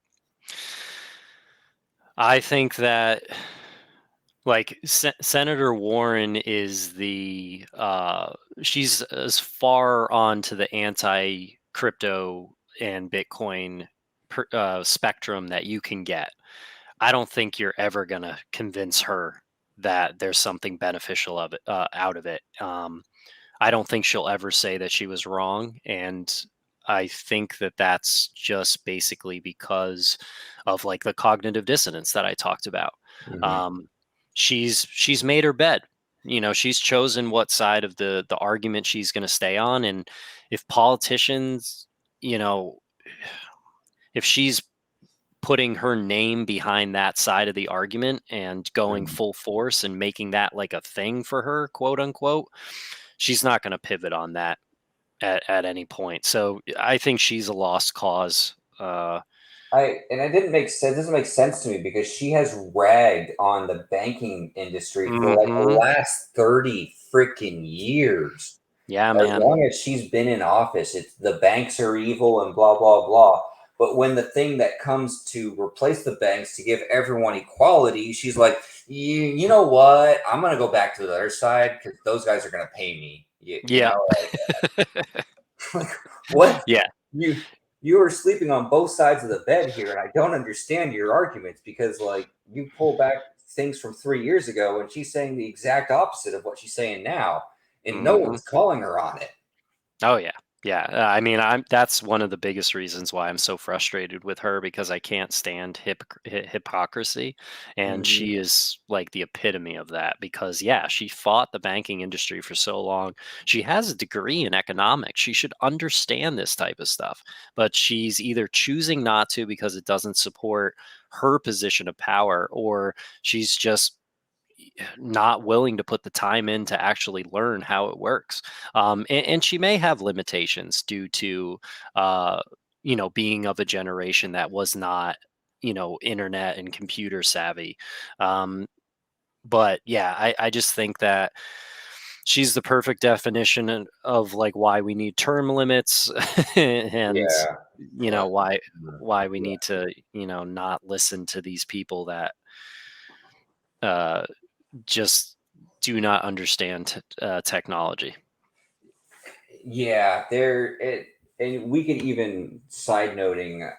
I think that like Senator Warren is she's as far on to the anti crypto and Bitcoin spectrum that you can get. I don't think you're ever gonna convince her that there's something beneficial of it out of it. I don't think she'll ever say that she was wrong, and I think that that's just basically because of like the cognitive dissonance that I talked about. Mhm. Um, she's made her bed. She's chosen what side of the argument she's going to stay on, and if politicians, you know, if she's putting her name behind that side of the argument and going Mhm. full force and making that like a thing for her, quote unquote, she's not going to pivot on that at any point. So I think she's a lost cause. It didn't make sense. It doesn't make sense to me because she has ragged on the banking industry for like the Hmm. last 30 freaking years. Yeah, As man. long as she's been in office, it's the banks are evil and blah blah blah. But when the thing that comes to replace the banks to give everyone equality, she's like, you know what? I'm gonna go back to the other side because those guys are gonna pay me. You Yeah. know, like what Yeah. you you are sleeping on both sides of the bed here, and I don't understand your arguments because like you pull back things from 3 years ago, and she's saying the exact opposite of what she's saying now, and no Hmm. one's calling her on it. Oh yeah. Yeah. I mean, that's one of the biggest reasons why I'm so frustrated with her, because I can't stand hypocrisy, and Mhm. she is like the epitome of that. Because yeah, she fought the banking industry for so long. She has a degree in economics. She should understand this type of stuff, but she's either choosing not to because it doesn't support her position of power, or she's just not willing to put the time in to actually learn how it works. And she may have limitations due to, being of a generation that was not, internet and computer savvy. Um, but yeah, I just think that she's the perfect definition of like why we need term limits and Yeah. Well, why we yeah. need to not listen to these people that uh just do not understand technology. Yeah, and we could even side noting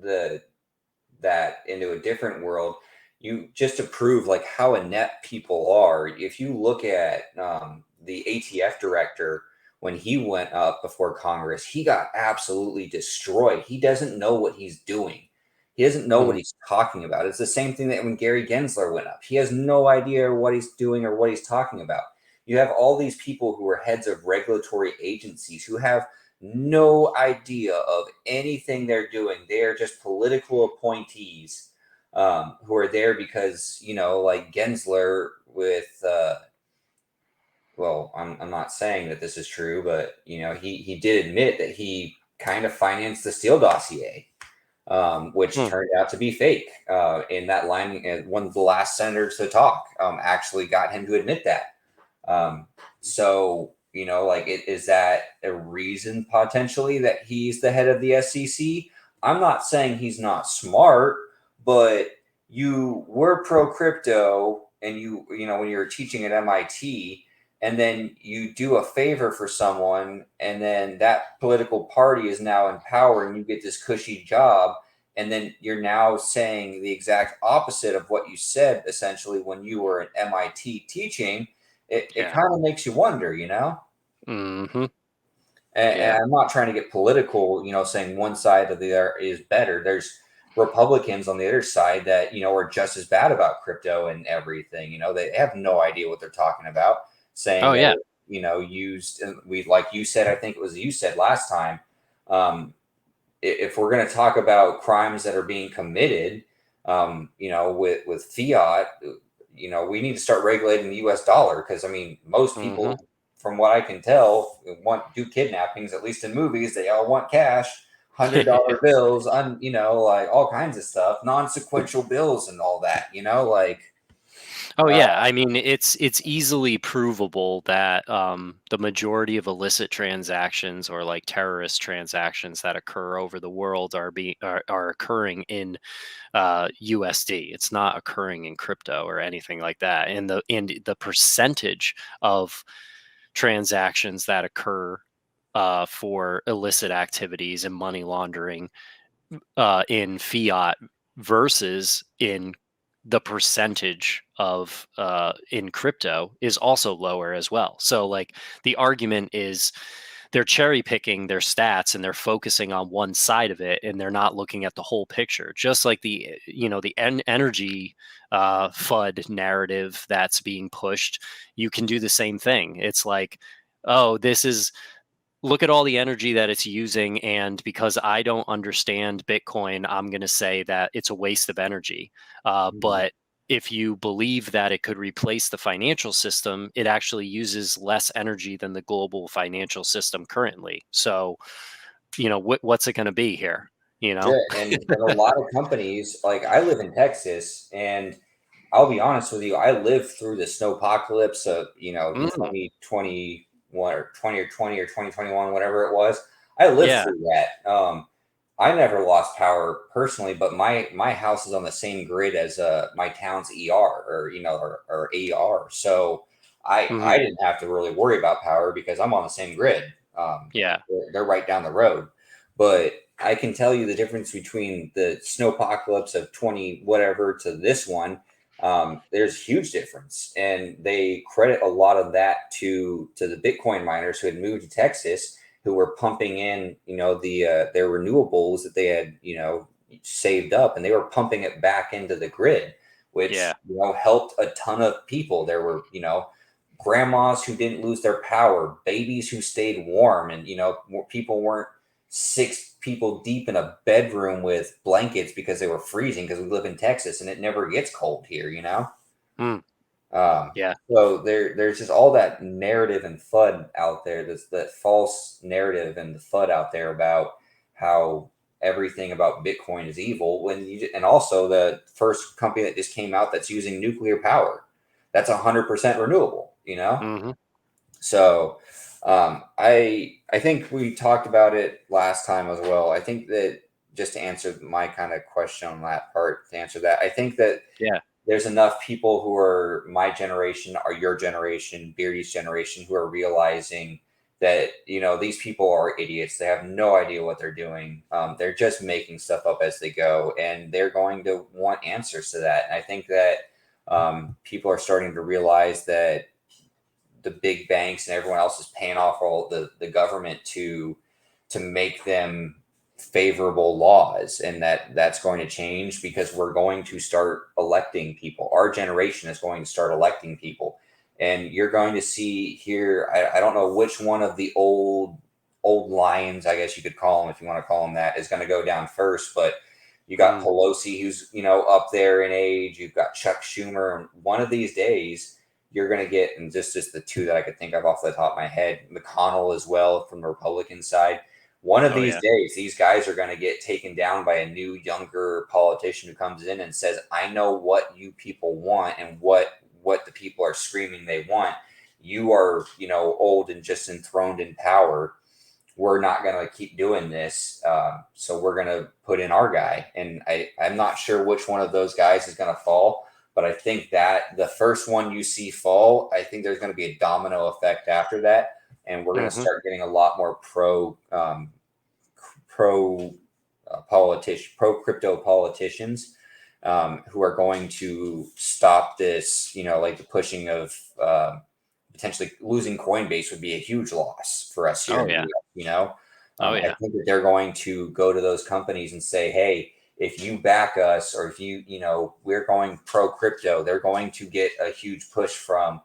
the that into a different world. You just to prove like how inept people are. If you look at the ATF director when he went up before Congress, he got absolutely destroyed. He doesn't know what he's doing. He doesn't know what Mm, he's talking about. It's the same thing that when Gary Gensler went up, he has no idea what he's doing or what he's talking about. You have all these people who are heads of regulatory agencies who have no idea of anything they're doing. They are just political appointees who are there because, like Gensler with, well, I'm not saying that this is true, but, he did admit that he kind of financed the Steele dossier, which mm, turned out to be fake. In that line, one of the last senators to talk actually got him to admit that. So, like, is that a reason potentially that he's the head of the SEC? I'm not saying he's not smart, but you were pro crypto and when you were teaching at MIT, and then you do a favor for someone, and then that political party is now in power and you get this cushy job. And then you're now saying the exact opposite of what you said essentially when you were at MIT teaching. It yeah. kind of makes you wonder, you know? Hmm. And Yeah. I'm not trying to get political, saying one side of the other is better. There's Republicans on the other side that, are just as bad about crypto and everything. They have no idea what they're talking about, saying Oh that, yeah. used, like you said, I think it was you said last time, um, if we're going to talk about crimes that are being committed, with fiat, we need to start regulating the U.S. dollar because I mean, most Hmm. people, from what I can tell, do kidnappings. At least in movies, they all want cash, $100 bills, like all kinds of stuff, non-sequential bills, and all that. Like Oh uh, yeah, I mean it's easily provable that the majority of illicit transactions or like terrorist transactions that occur over the world are occurring in USD. It's not occurring in crypto or anything like that. And the percentage of transactions that occur for illicit activities and money laundering in fiat versus in the percentage of in crypto is also lower as well. So like the argument is they're cherry picking their stats and they're focusing on one side of it, and they're not looking at the whole picture. Just like the energy FUD narrative that's being pushed, you can do the same thing. It's like, oh, this is look at all the energy that it's using, and because I don't understand Bitcoin, I'm going to say that it's a waste of energy. Mhm. But if you believe that it could replace the financial system, it actually uses less energy than the global financial system currently. So, what's it going to be here? You know? Sure. And a lot of companies, like I live in Texas, and I'll be honest with you, I lived through the snowpocalypse of, Mm, 2021 or 2020 or 2021, whatever it was. I lived yeah. through that. I never lost power personally, but my house is on the same grid as my town's ER, or AR. So I Hmm. didn't have to really worry about power because I'm on the same grid. Yeah. They're right down the road. But I can tell you the difference between the snowpocalypse of 20 whatever to this one. There's a huge difference, and they credit a lot of that to the Bitcoin miners who had moved to Texas, who were pumping in, their renewables that they had, saved up, and they were pumping it back into the grid, Yeah. which helped a ton of people. There were, grandmas who didn't lose their power, babies who stayed warm, and people weren't six people deep in a bedroom with blankets because they were freezing, because we live in Texas and it never gets cold here. Mm, Um, yeah. so there's just all that narrative and FUD out there. This that false narrative and the FUD out there about how everything about Bitcoin is evil. And also the first company that just came out that's using nuclear power, that's 100% renewable. Hmm. So I think we talked about it last time as well. I think that, just to answer my kind of question on that part, to answer that, I think that Yeah. there's enough people who are my generation, or your generation, Beardy's generation, who are realizing that these people are idiots. They have no idea what they're doing. They're just making stuff up as they go, and they're going to want answers to that. And I think that people are starting to realize that the big banks and everyone else is paying off all the government to make them favorable laws, and that's going to change because we're going to start electing people. Our generation is going to start electing people, and you're going to see here, I don't know which one of the old lions, I guess you could call them, if you want to call them that, is going to go down first. But you got Mm, Pelosi, who's up there in age. You've got Chuck Schumer, and one of these days you're going to get, and just the two that I could think of off the top of my head, McConnell as well from the Republican side. One of oh these yeah. days, these guys are going to get taken down by a new, younger politician who comes in and says, "I know what you people want and what the people are screaming they want. You are, old and just enthroned in power. We're not going to keep doing this. So we're going to put in our guy." And I'm not sure which one of those guys is going to fall, but I think that the first one you see fall, I think there's going to be a domino effect after that. And we're going to Hmm. start getting a lot more pro pro crypto politicians, who are going to stop this, like the pushing of, potentially losing Coinbase would be a huge loss for us here Oh in the yeah. US. Oh I yeah. think that they're going to go to those companies and say, "Hey, if you back us, or if we're going pro crypto," they're going to get a huge push from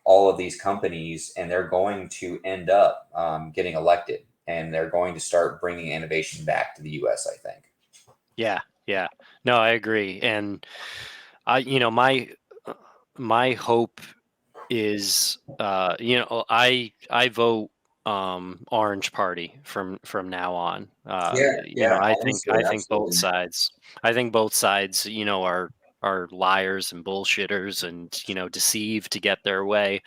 all of these companies, and they're going to end up getting elected, and they're going to start bringing innovation back to the US, I think. Yeah. Yeah. No, I agree. And uh, my hope is, I vote orange party from now on. Yeah, yeah, I honestly, think both absolutely. sides, are liars and bullshitters and deceive to get their way.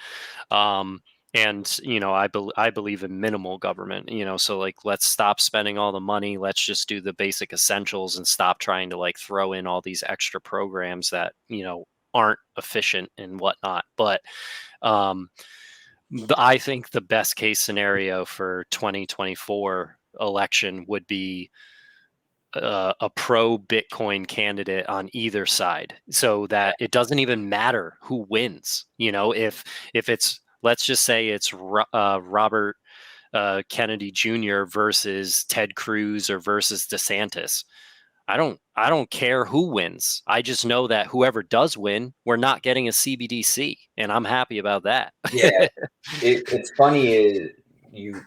um and I believe in minimal government, so like, let's stop spending all the money, let's just do the basic essentials and stop trying to like throw in all these extra programs that aren't efficient and whatnot. But um I think the best case scenario for 2024 election would be a pro Bitcoin candidate on either side, so that it doesn't even matter who wins. If it's, let's just say it's Robert. Kennedy Jr. versus Ted Cruz or versus DeSantis. I don't care who wins. I just know that whoever does win, we're not getting a CBDC, and I'm happy about that. Yeah, it's funny you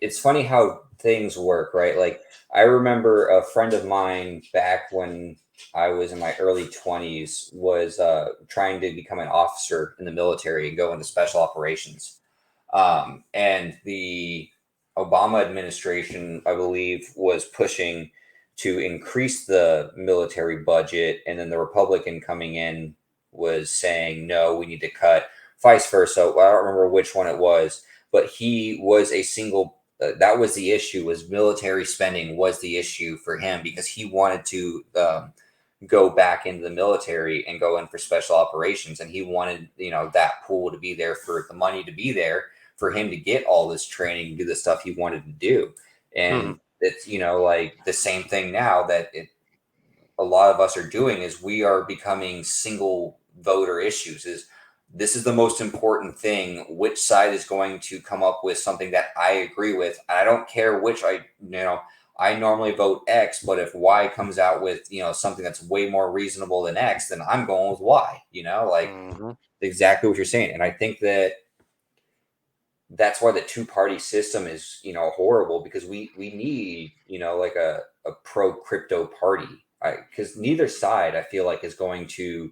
it's funny how things work, right? Like I remember a friend of mine back when I was in my early 20s was trying to become an officer in the military and go into special operations. And the Obama administration, I believe, was pushing to increase the military budget, and then the Republican coming in was saying, no, we need to cut, vice versa. I don't remember which one it was, but he was a single. That was the issue. Was military spending was the issue for him because he wanted to go back into the military and go in for special operations, and he wanted that pool to be there for the money to be there for him to get all this training, do the stuff he wanted to do. Hmm. And it's like the same thing now that a lot of us are doing is we are becoming single voter issues. Is this is the most important thing? Which side is going to come up with something that I agree with? I don't care which I normally vote X, but if Y comes out with something that's way more reasonable than X, then I'm going with Y. Like Hmm. exactly what you're saying. And I think that's why the two-party system is horrible, because we need like a pro crypto party, because neither side I feel like is going to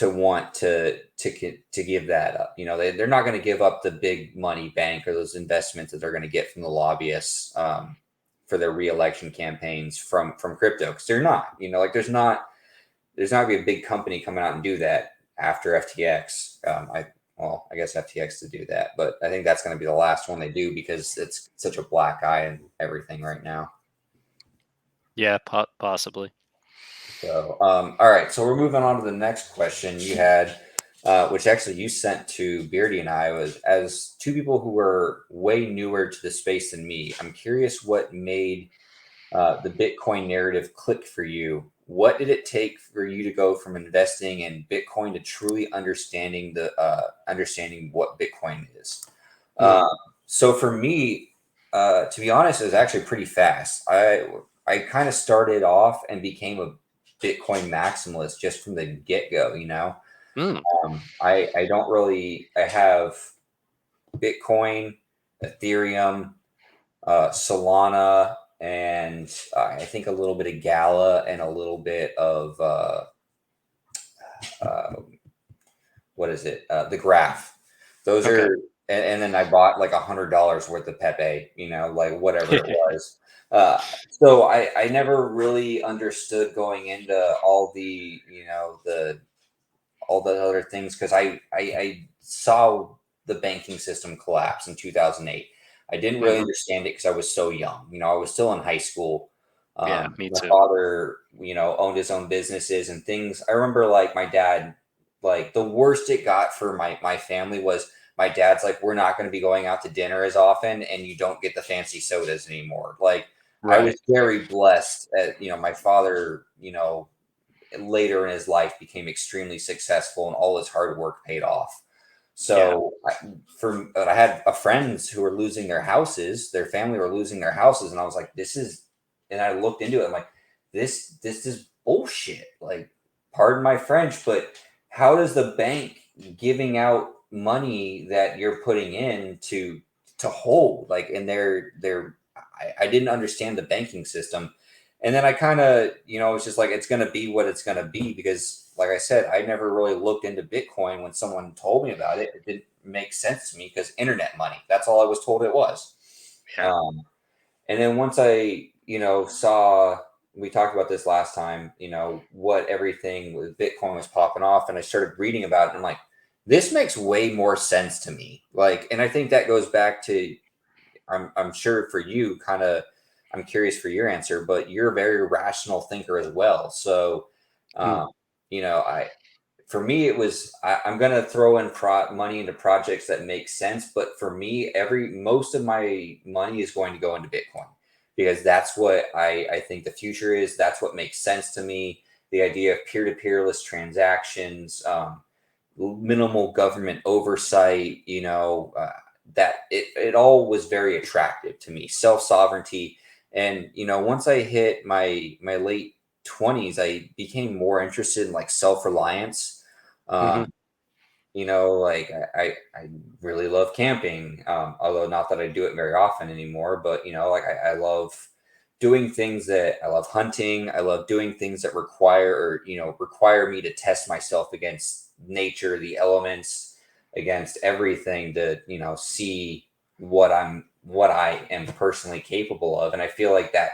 want to give that up. They're not going to give up the big money bank or those investments that they're going to get from the lobbyists, for their reelection campaigns from crypto, because they're not like there's not going to be a big company coming out and do that after FTX. I guess FTX to do that, but I think that's going to be the last one they do because it's such a black eye and everything right now. Yeah, possibly. So, all right. So we're moving on to the next question you had, which actually you sent to Beardy and I, was as two people who were way newer to the space than me. I'm curious what made the Bitcoin narrative click for you. What did it take for you to go from investing in Bitcoin to truly understanding what Bitcoin is? Uh, Mm, so for me, to be honest, it was actually pretty fast. I kind of started off and became a Bitcoin maximalist just from the get go. mm, I don't really. I have Bitcoin, Ethereum, Solana, and I think a little bit of Gala and a little bit of uh, what is it? The Graph. Those okay. are, and then I bought like $100 worth of Pepe. Like whatever it was. So I never really understood going into all the all the other things, because I saw the banking system collapse in 2008. I didn't really Hmm. understand it because I was so young. I was still in high school. Yeah, me My too. father, owned his own businesses and things. I remember like my dad, like the worst it got for my family was my dad's like, we're not going to be going out to dinner as often, and you don't get the fancy sodas anymore. Like I was Right. very blessed at, my father, later in his life became extremely successful and all his hard work paid off. Yeah. So I had friends who were losing their houses, their family were losing their houses, and I was like, this is, and I looked into it. I'm like, this is bullshit. Like, pardon my French, but how does the bank giving out money that you're putting in to hold, like, in I didn't understand the banking system. And then I kind of, it's just like, it's going to be what it's going to be, because, like I said, I never really looked into Bitcoin. When someone told me about it, it didn't make sense to me because internet money, that's all I was told it was. Yeah. Um, and then once I, saw, we talked about this last time, what everything with Bitcoin was popping off, and I started reading about it, and I'm like, this makes way more sense to me. Like, and I think that goes back to, I'm sure for you, kind of, I'm curious for your answer, but you're a very rational thinker as well. So, Mm, um, I, for me, it was, I'm going to throw in money into projects that make sense. But for me, most of my money is going to go into Bitcoin, because that's what I think the future is. That's what makes sense to me. The idea of peer-to-peerless transactions, minimal government oversight, that it all was very attractive to me, self sovereignty. And once I hit my late 20s, I became more interested in like self reliance. Hmm. Um, like I really love camping, although not that I do it very often anymore. But like I love doing things that I love hunting. I love doing things that require me to test myself against nature, the elements, against everything to see what I am personally capable of. And I feel like that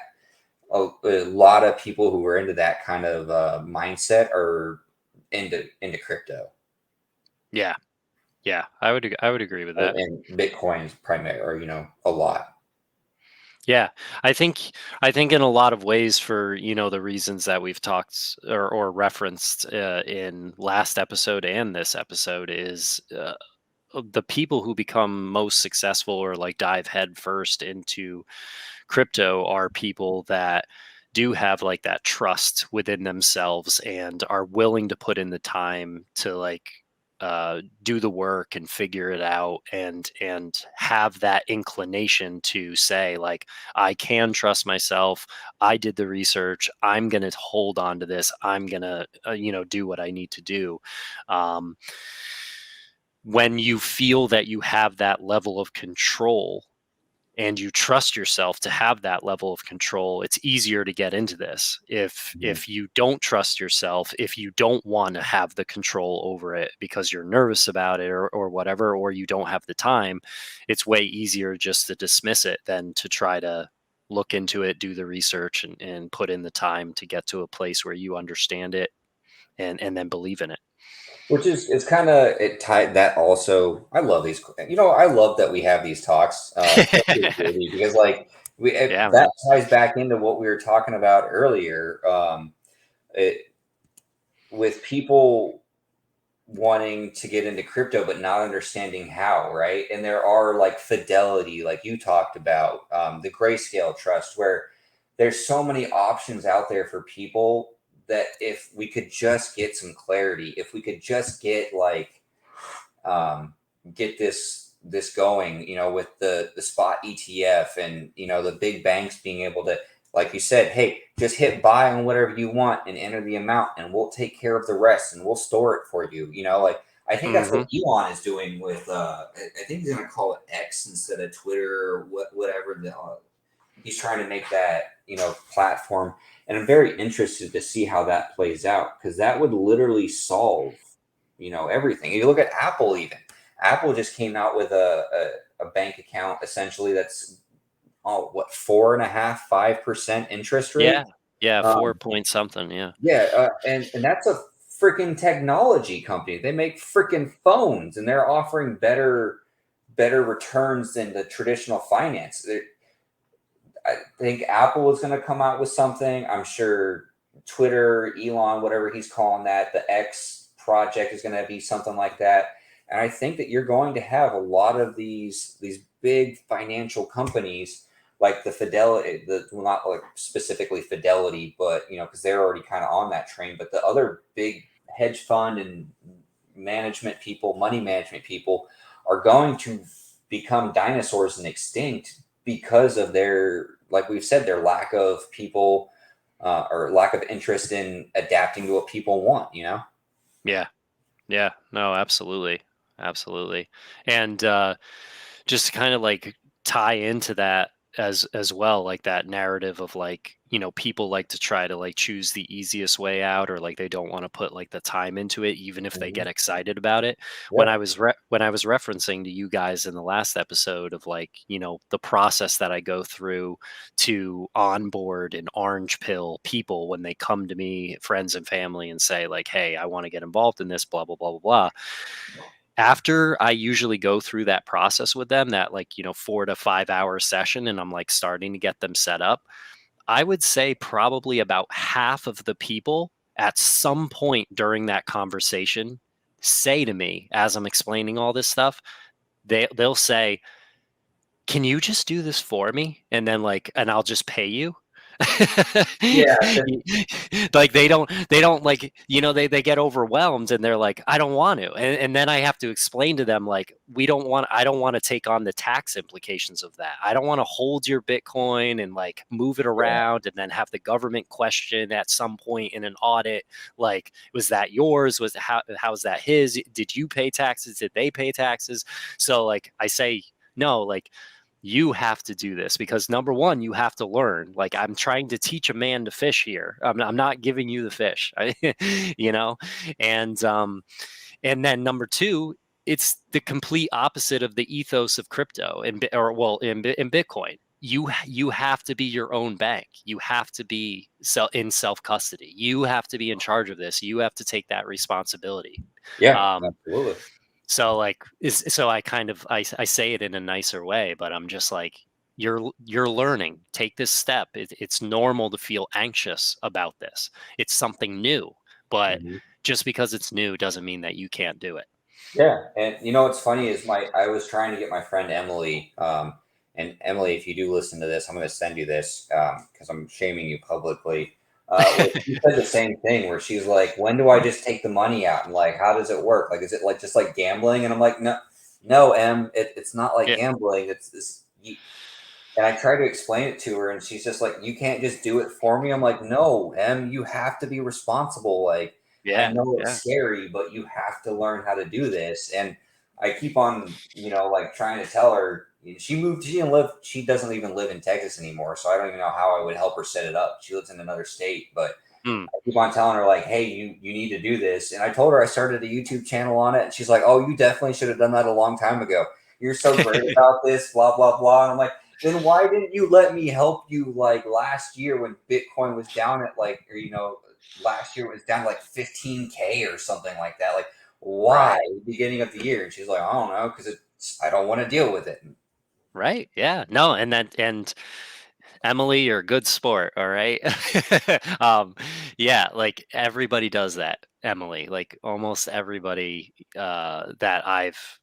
a lot of people who are into that kind of mindset are into crypto. Yeah, yeah, I would agree with that. And Bitcoin's primary, or a lot. Yeah, I think I think in a lot of ways for the reasons that we've talked or referenced in last episode and this episode is the people who become most successful or like dive headfirst into crypto are people that do have like that trust within themselves and are willing to put in the time to like do the work and figure it out and have that inclination to say like I can trust myself. I did the research. I'm going to hold on to this. I'm going to do what I need to do. um, when you feel that you have that level of control and you trust yourself to have that level of control, it's easier to get into this. if Mhm. if you don't trust yourself, if you don't want to have the control over it because you're nervous about it or whatever, or you don't have the time, it's way easier just to dismiss it than to try to look into it, do the research, and put in the time to get to a place where you understand it and then believe in it. Which is it's kind of it tied that also. I love these. I love that we have these talks, especially with Rudy, because like Yeah, that man. ties back into what we were talking about earlier. It with people wanting to get into crypto but not understanding how, right? And there are like Fidelity, like you talked about, the Grayscale Trust, where there's so many options out there for people that if we could just get some clarity, if we could just um, get this going, with the spot ETF, and the big banks being able to, like you said, hey, just hit buy on whatever you want and enter the amount, and we'll take care of the rest, and we'll store it for you. Like I think that's Hmm. what Elon is doing with. I think he's going to call it X instead of Twitter, or whatever. He's trying to make that platform, and I'm very interested to see how that plays out, because that would literally solve everything. You look at Apple. Even Apple just came out with a bank account essentially that's, what, 4.5, 5% interest Yeah, rate. yeah, 4 um, point something. Yeah. yeah, and that's a freaking technology company. They make freaking phones, and they're offering better returns than the traditional finance. I think Apple is going to come out with something. I'm sure Twitter, Elon, whatever he's calling that, the X project is going to be something like that. And I think that you're going to have a lot of these big financial companies, like the Fidelity, well, not like specifically Fidelity, but because they're already kind of on that train. But the other big hedge fund and money management people, are going to become dinosaurs and extinct because of their, like we've said, their lack of people, or lack of interest in adapting to what people want. Yeah. Yeah, no, absolutely. Absolutely. And just to kind of like tie into that as well, like that narrative of like, people like to try to like choose the easiest way out, or like they don't want to put like the time into it even if they Mhm. get excited about it. Yep. When I was referencing to you guys in the last episode of like, the process that I go through to onboard and orange pill people when they come to me, friends and family, and say like, "Hey, I want to get involved in this, blah blah blah blah blah." After I usually go through that process with them, that like, 4 to 5 hour session, and I'm like starting to get them set up, I would say probably about half of the people at some point during that conversation say to me as I'm explaining all this stuff, they'll say, "Can you just do this for me?" And then like, and I'll just pay you. Yeah, Like they don't like, they get overwhelmed and they're like, I don't want to. And then I have to explain to them like, I don't want to take on the tax implications of that. I don't want to hold your Bitcoin and like move it yeah, around and then have the government question at some point in an audit, like, was that yours? How's that his? Did you pay taxes? Did they pay taxes? So like I say, no, like, you have to do this because number one, you have to learn. Like, I'm trying to teach a man to fish here. I'm not giving you the fish, you know. And then number two, it's the complete opposite of the ethos of crypto in Bitcoin. You have to be your own bank. You have to be in self custody. You have to be in charge of this. You have to take that responsibility. yeah, Um, absolutely. so like is so I kind of I say it in a nicer way, but I'm just like, you're learning. Take this step. It's normal to feel anxious about this. It's something new, but Mhm. just because it's new doesn't mean that you can't do it. Yeah, and you know what's funny is my I was trying to get my friend Emily, and Emily, if you do listen to this, I'm going to send you this because I'm shaming you publicly. Well, she said the same thing where she's like, "When do I just take the money out? And like, how does it work? Like, is it like just like gambling?" And I'm like, "No, no, Em, it's not like Yeah, gambling. It's this." And I try to explain it to her, and she's just like, "You can't just do it for me." I'm like, "No, Em, you have to be responsible. Like, I yeah, know it's yeah. scary, but you have to learn how to do this." And I keep on, like trying to tell her. She moved. She didn't live. She doesn't even live in Texas anymore, so I don't even know how I would help her set it up. She lives in another state, but Mm, I keep on telling her like, "Hey, you need to do this." And I told her I started a YouTube channel on it, and she's like, "Oh, you definitely should have done that a long time ago. You're so great about this, blah blah blah." And I'm like, "Then why didn't you let me help you like last year when Bitcoin was down at like, or last year it was down to like 15K or something like that? Like, why right, beginning of the year?" And she's like, "I don't know, because I don't want to deal with it." right. Yeah, no, and Emily, you're a good sport. All right. um, yeah, like everybody does that. Emily, like almost everybody that I've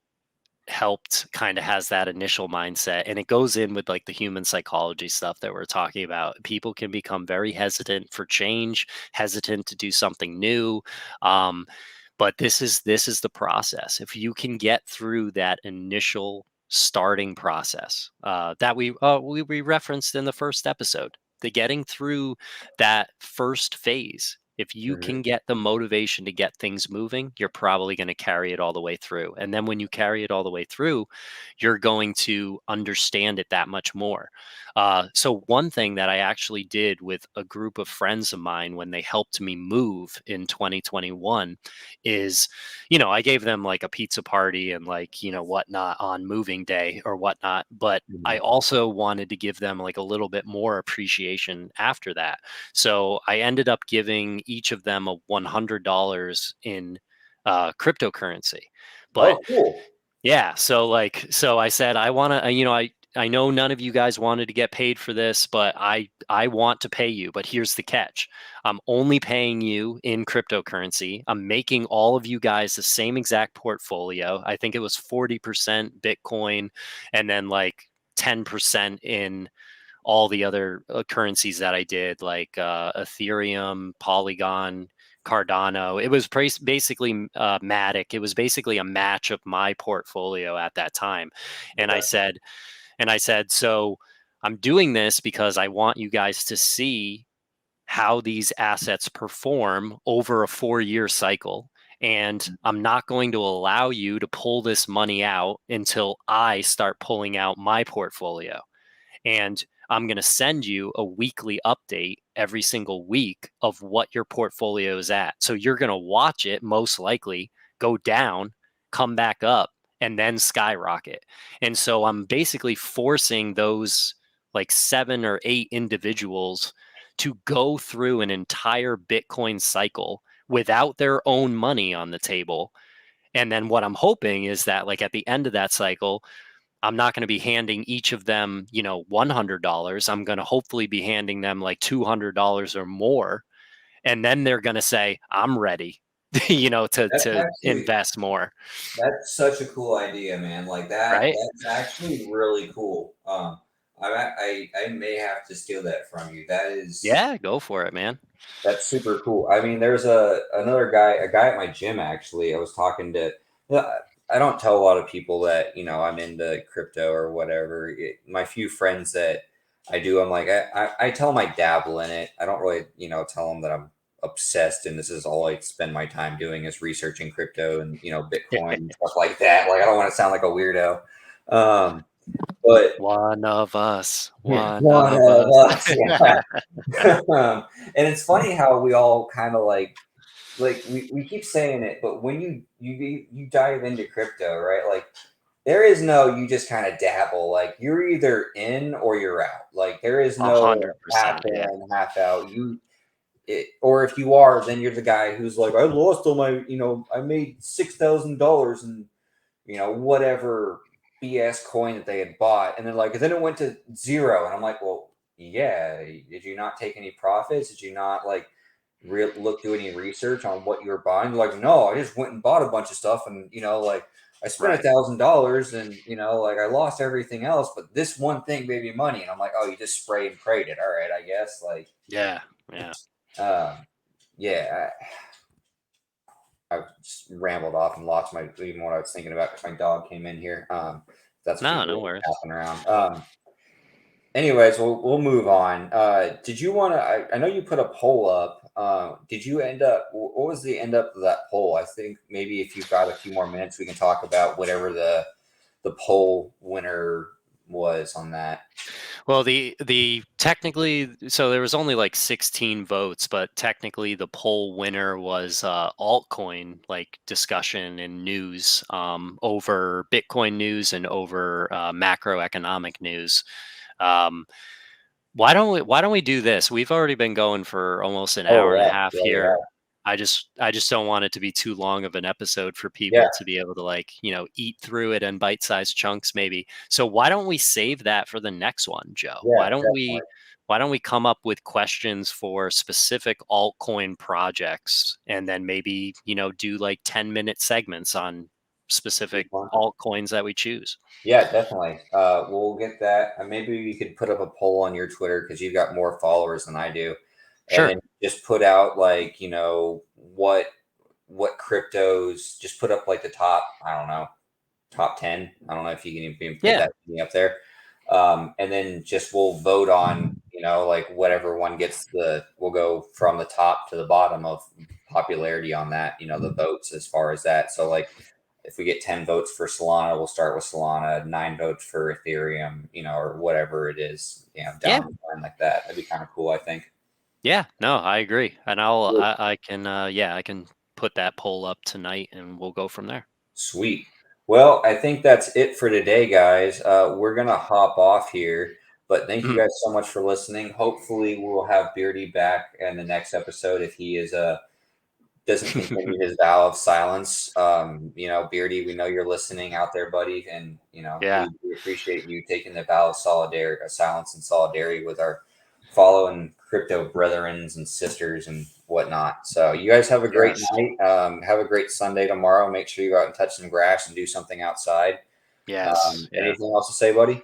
helped kind of has that initial mindset, and it goes in with like the human psychology stuff that we're talking about. People can become very hesitant for change, hesitant to do something new. um, but this is the process. If you can get through that initial starting process that we referenced in the first episode, the getting through that first phase, if you Mhm. can get the motivation to get things moving, you're probably going to carry it all the way through. And then when you carry it all the way through, you're going to understand it that much more. So, one thing that I actually did with a group of friends of mine when they helped me move in 2021 is, I gave them like a pizza party and like, whatnot on moving day or whatnot. But I Mhm. also wanted to give them like a little bit more appreciation after that. So I ended up giving each of them a $100 in cryptocurrency. But Oh, cool. yeah, so I said I want to, I know none of you guys wanted to get paid for this, but I want to pay you, but here's the catch. I'm only paying you in cryptocurrency. I'm making all of you guys the same exact portfolio. I think it was 40% Bitcoin and then like 10% in all the other currencies that I did, like Ethereum, Polygon, Cardano. It was basically Matic. It was basically a match of my portfolio at that time. And I Okay. said, so I'm doing this because I want you guys to see how these assets perform over a 4-year cycle. And I'm not going to allow you to pull this money out until I start pulling out my portfolio. And I'm going to send you a weekly update every single week of what your portfolio is at. So you're going to watch it most likely go down, come back up, and then skyrocket. And so I'm basically forcing those like 7 or 8 individuals to go through an entire Bitcoin cycle without their own money on the table. And then what I'm hoping is that, like, at the end of that cycle, I'm not going to be handing each of them, $100. I'm going to hopefully be handing them like $200 or more. And then they're going to say, I'm ready, That's to actually invest more. That's such a cool idea, man. Like that. Right. That's actually really cool. I may have to steal that from you. Yeah, go for it, man. That's super cool. I mean, there's a guy at my gym actually. I was talking to. Well, I don't tell a lot of people that I'm into crypto or whatever. My few friends that I do, I'm like I tell them I dabble in it. I don't really tell them that I'm obsessed and this is all I spend my time doing is researching crypto and Bitcoin and stuff like that. Like I don't want to sound like a weirdo. Um, but One of us. One one of of us. us, yeah. And it's funny how we all kind of like we keep saying it, but when you dive into crypto, right? Like there is no you just kind of dabble. Like you're either in or you're out. Like there is no half 100%. Yeah. in, half out. Or if you are, then you're the guy who's like, I lost all my, I made $6,000 and whatever BS coin that they had bought. And then it went to zero. And I'm like, well, yeah, did you not take any profits? Did you not do any research on what you were buying? They're like, no, I just went and bought a bunch of stuff. And, like I spent Right. $1,000 and, like I lost everything else, but this one thing made me money. And I'm like, oh, you just spray and prayed it. All right, I guess. Yeah. Yeah. Um, yeah, I just rambled off and lost my even what I was thinking about because my dog came in here. That's No, people no worries. hopping around. Anyways, we'll move on. Did you want to? I know you put a poll up. Did you end up? What was the end up of that poll? I think maybe if you've got a few more minutes, we can talk about whatever the poll winner was on that. Well, the technically, so there was only like 16 votes, but technically the poll winner was altcoin like discussion and news over Bitcoin news and over macroeconomic news. Um, why don't we do this? We've already been going for almost an Oh hour and a yeah, half yeah, we here. have. I just don't want it to be too long of an episode for Yeah, people to be able to eat through it in bite-sized chunks maybe. So why don't we save that for the next one, Joe? yeah, definitely. Why don't we come up with questions for specific altcoin projects and then maybe, do like 10-minute segments on Be specific fun. altcoins that we choose. Yeah, definitely. We'll get that. Maybe you could put up a poll on your Twitter because you've got more followers than I do, and Sure. then just put out what cryptos. Just put up like the top. I don't know, top 10. I don't know if you can even put Yeah. that thing up there. And then just we'll vote on like whatever one gets we'll go from the top to the bottom of popularity on that. The votes as far as that. So like if we get 10 votes for Solana, we'll start with Solana, 9 votes for Ethereum, or whatever it is, Yeah. down the line like that. That'd be kind of cool, I think. Yeah, no, I agree. And Cool. I can I can put that poll up tonight and we'll go from there. Sweet. Well, I think that's it for today, guys. We're going to hop off here, but thank you Mhm. guys so much for listening. Hopefully, we'll have Beardy back in the next episode if he doesn't continue his vow of silence. Beardy, we know you're listening out there, buddy, and Yeah. we appreciate you taking the vow of solidarity, silence, and solidarity with our following crypto brethrens and sisters and whatnot. So you guys have a great Yes. night. Have a great Sunday tomorrow. Make sure you go out and touch some grass and do something outside. Yes. Yeah. Anything else to say, buddy?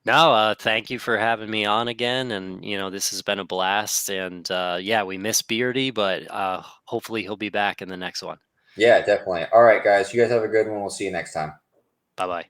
No, thank you for having me on again. And, this has been a blast. And yeah, we miss Beardy, but hopefully he'll be back in the next one. Yeah, definitely. All right, guys. You guys have a good one. We'll see you next time. Bye bye.